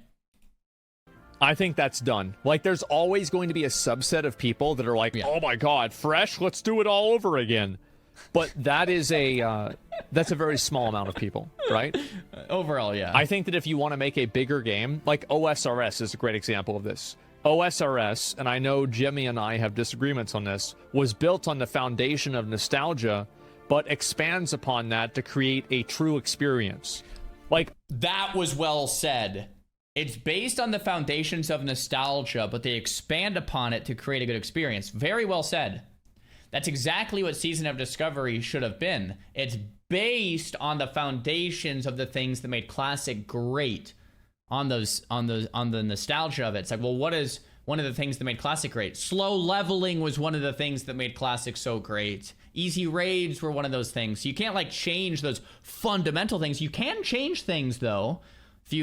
I think that's done. Like, there's always going to be a subset of people that are like, oh my god, fresh, let's do it all over again. But that is that's a very small amount of people, right? Overall, yeah. I think that if you want to make a bigger game, like OSRS is a great example of this. OSRS, and I know Jimmy and I have disagreements on this, was built on the foundation of nostalgia, but expands upon that to create a true experience. Like, that was well said. It's based on the foundations of nostalgia, but they expand upon it to create a good experience. Very well said. That's exactly what Season of Discovery should have been. It's based on the foundations of the things that made Classic great. On the nostalgia of it. It's like, well, what is one of the things that made Classic great? Slow leveling was one of the things that made Classic so great. Easy raids were one of those things. You can't like change those fundamental things. You can change things though. If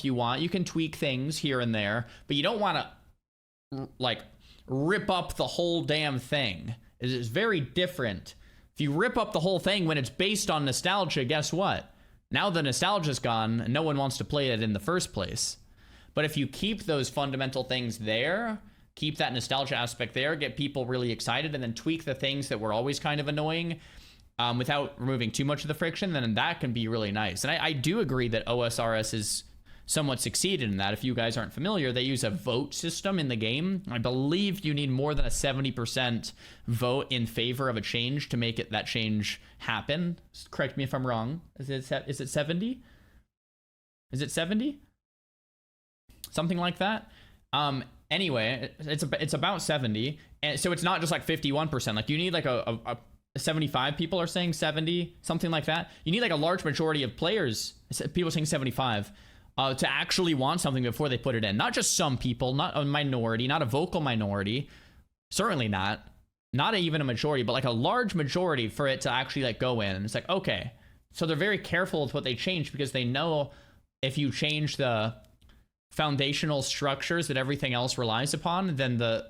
you want, you can tweak things here and there, but you don't want to like rip up the whole damn thing. It is very different. If you rip up the whole thing when it's based on nostalgia, guess what? Now the nostalgia's gone, and no one wants to play it in the first place. But if you keep those fundamental things there, keep that nostalgia aspect there, get people really excited, and then tweak the things that were always kind of annoying without removing too much of the friction, then that can be really nice. And I do agree that OSRS is somewhat succeeded in that. If you guys aren't familiar, they use a vote system in the game. I believe you need more than a 70% vote in favor of a change to make that change happen. Correct me if I'm wrong. Is it 70? Is it 70? Something like that. Anyway, it's about 70, and so it's not just like 51%. Like you need like a 75 people are saying 70, something like that. You need like a large majority of players, people saying 75. To actually want something before they put it in. Not just some people, not a minority, not a vocal minority. Certainly not. Not even a majority, but like a large majority for it to actually like go in. And it's like, okay. So they're very careful with what they change because they know if you change the foundational structures that everything else relies upon, then the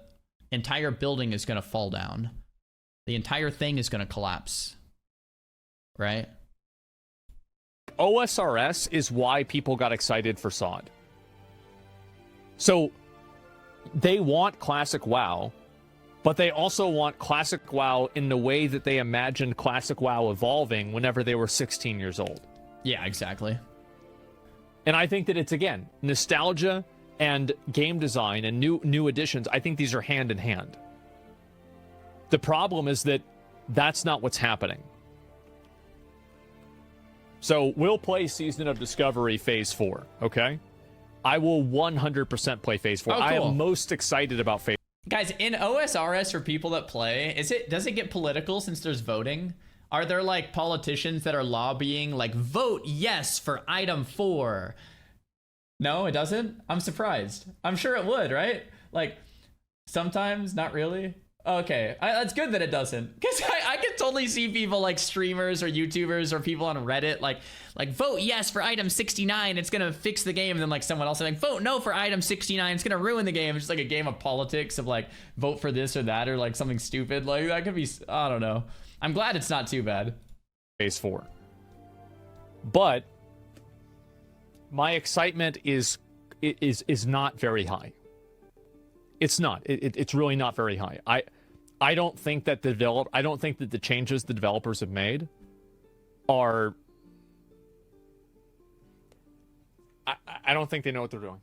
entire building is going to fall down. The entire thing is going to collapse. Right? OSRS is why people got excited for SOD. So they want Classic WoW, but they also want Classic WoW in the way that they imagined Classic WoW evolving whenever they were 16 years old. Yeah, exactly. And I think that it's, again, nostalgia and game design and new additions. I think these are hand in hand. The problem is that that's not what's happening. So we'll play Season of Discovery Phase 4, okay? I will 100% play Phase 4. Oh, cool. I am most excited about Phase 4. Guys, in OSRS for people that play, does it get political since there's voting? Are there like politicians that are lobbying like vote yes for item 4? No, it doesn't? I'm surprised. I'm sure it would, right? Like sometimes, not really. Okay, that's good that it doesn't, because I could totally see people like streamers or YouTubers or people on Reddit like vote yes for item 69, it's gonna fix the game, and then like someone else like vote no for item 69, it's gonna ruin the game. It's just like a game of politics of like vote for this or that or like something stupid. Like that could be, I don't know. I'm glad it's not too bad. Phase 4. But my excitement is not very high. It's not. It's really not very high. I don't think that the changes the developers have made are. I don't think they know what they're doing.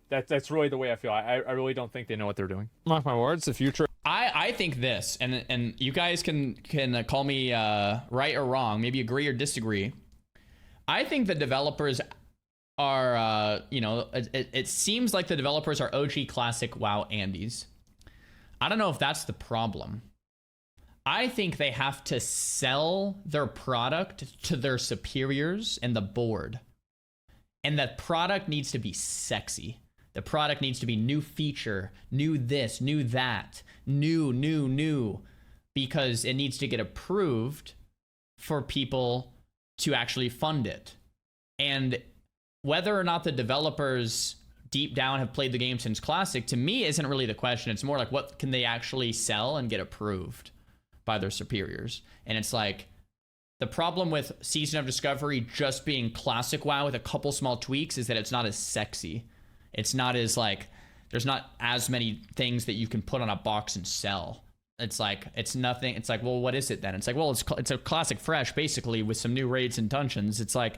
That's really the way I feel. I really don't think they know what they're doing. Mark my words, the future. I think this, and you guys can call me right or wrong, maybe agree or disagree. I think the developers are, it seems like the developers are OG classic WoW Andes. I don't know if that's the problem. I think they have to sell their product to their superiors and the board. And that product needs to be sexy. The product needs to be new feature, new this, new that, new, because it needs to get approved for people to actually fund it. And whether or not the developers deep down have played the game since Classic, to me, isn't really the question. It's more like, what can they actually sell and get approved by their superiors? And it's like, the problem with Season of Discovery just being Classic WoW with a couple small tweaks is that it's not as sexy. It's not as like, there's not as many things that you can put on a box and sell. It's like, it's nothing. It's like, well, what is it then? It's like, well, it's a Classic Fresh, basically, with some new raids and dungeons. It's like,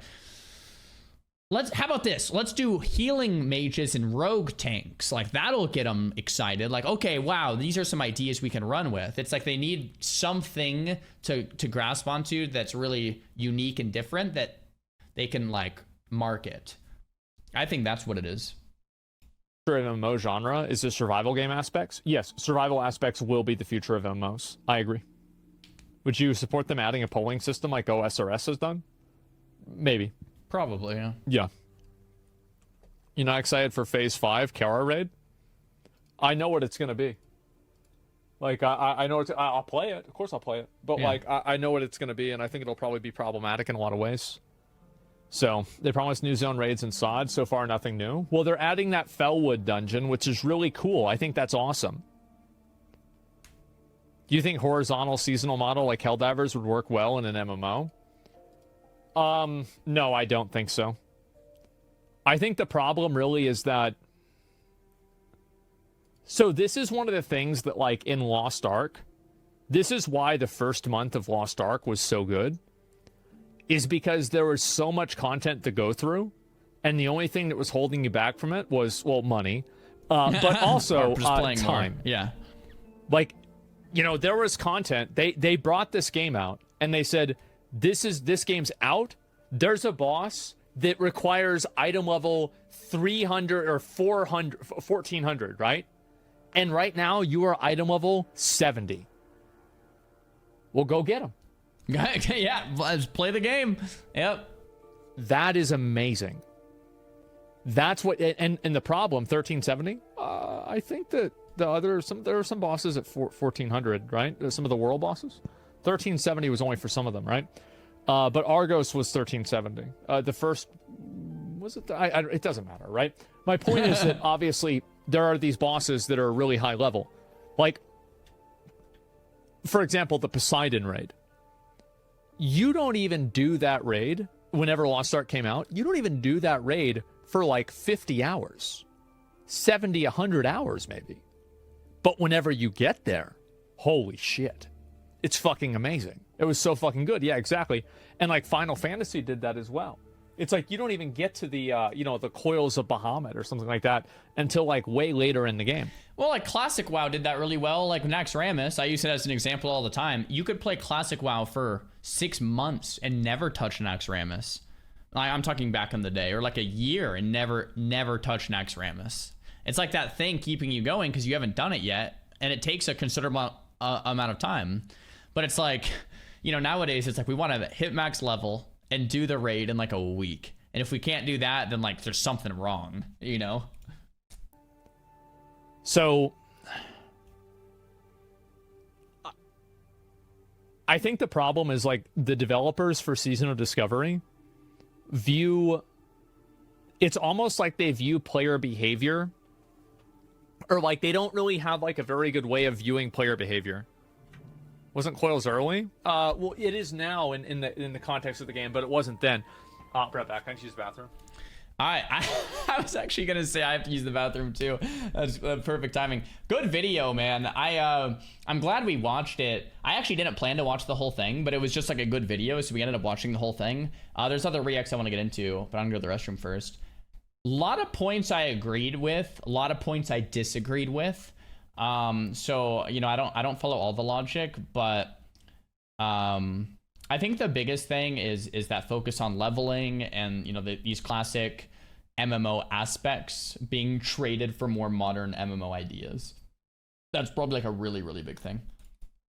how about this? Let's do healing mages and rogue tanks. Like, that'll get them excited. Like, okay, wow, these are some ideas we can run with. It's like they need something to grasp onto that's really unique and different that they can, like, market. I think that's what it is. MMO genre is the survival game aspects. Yes, survival aspects will be the future of MMOs. I agree. Would you support them adding a polling system like OSRS has done? Maybe. Probably, yeah. Yeah. You're not excited for Phase 5 Kara raid? I know what it's going to be. Like, I know I'll play it. Of course I'll play it. But, yeah. Like, I know what it's going to be, and I think it'll probably be problematic in a lot of ways. So, they promised new zone raids in SOD. So far, nothing new. Well, they're adding that Fellwood dungeon, which is really cool. I think that's awesome. Do you think horizontal seasonal model like Helldivers would work well in an MMO? No, I don't think so. I think the problem really is that... So this is one of the things that, like, in Lost Ark, this is why the first month of Lost Ark was so good, is because there was so much content to go through, and the only thing that was holding you back from it was, well, money, but also time. More. Yeah. Like, you know, there was content. They brought this game out, and they said... This game's out. There's a boss that requires item level 300 or 400, 1400, right? And right now you are item level 70. Well, go get him. Yeah, let's play the game. Yep. That is amazing. That's what, and the problem, 1370. I think that there are some bosses at 1400, right? Some of the world bosses. 1370 was only for some of them, right? But Argos was 1370. The first, was it? It doesn't matter, right? My point is that obviously there are these bosses that are really high level. Like, for example, the Poseidon raid. You don't even do that raid whenever Lost Ark came out. You don't even do that raid for like 50 hours. 70, 100 hours maybe. But whenever you get there, holy shit. It's fucking amazing. It was so fucking good. Yeah, exactly. And like Final Fantasy did that as well. It's like you don't even get to the the coils of Bahamut or something like that until like way later in the game. Well, like Classic WoW did that really well. Like Naxxramas, I use it as an example all the time. You could play Classic WoW for 6 months and never touch Naxxramas. Like, I'm talking back in the day, or like a year and never touch Naxxramas. It's like that thing keeping you going because you haven't done it yet, and it takes a considerable amount of time. But it's like, nowadays it's like we want to hit max level and do the raid in like a week. And if we can't do that, then like there's something wrong, So I think the problem is like the developers for Season of Discovery it's almost like they view player behavior, or like they don't really have like a very good way of viewing player behavior. Wasn't Coils early? Well, it is now in the context of the game, but it wasn't then. Right back. Can I use the bathroom? I was actually gonna say I have to use the bathroom too. That's perfect timing. Good video, man. I'm glad we watched it. I actually didn't plan to watch the whole thing, but it was just like a good video, so we ended up watching the whole thing. There's other reacts I want to get into, but I'm gonna go to the restroom first. A lot of points I agreed with, a lot of points I disagreed with. So I don't follow all the logic, but I think the biggest thing is that focus on leveling and these classic MMO aspects being traded for more modern MMO ideas. That's probably like a really, really big thing.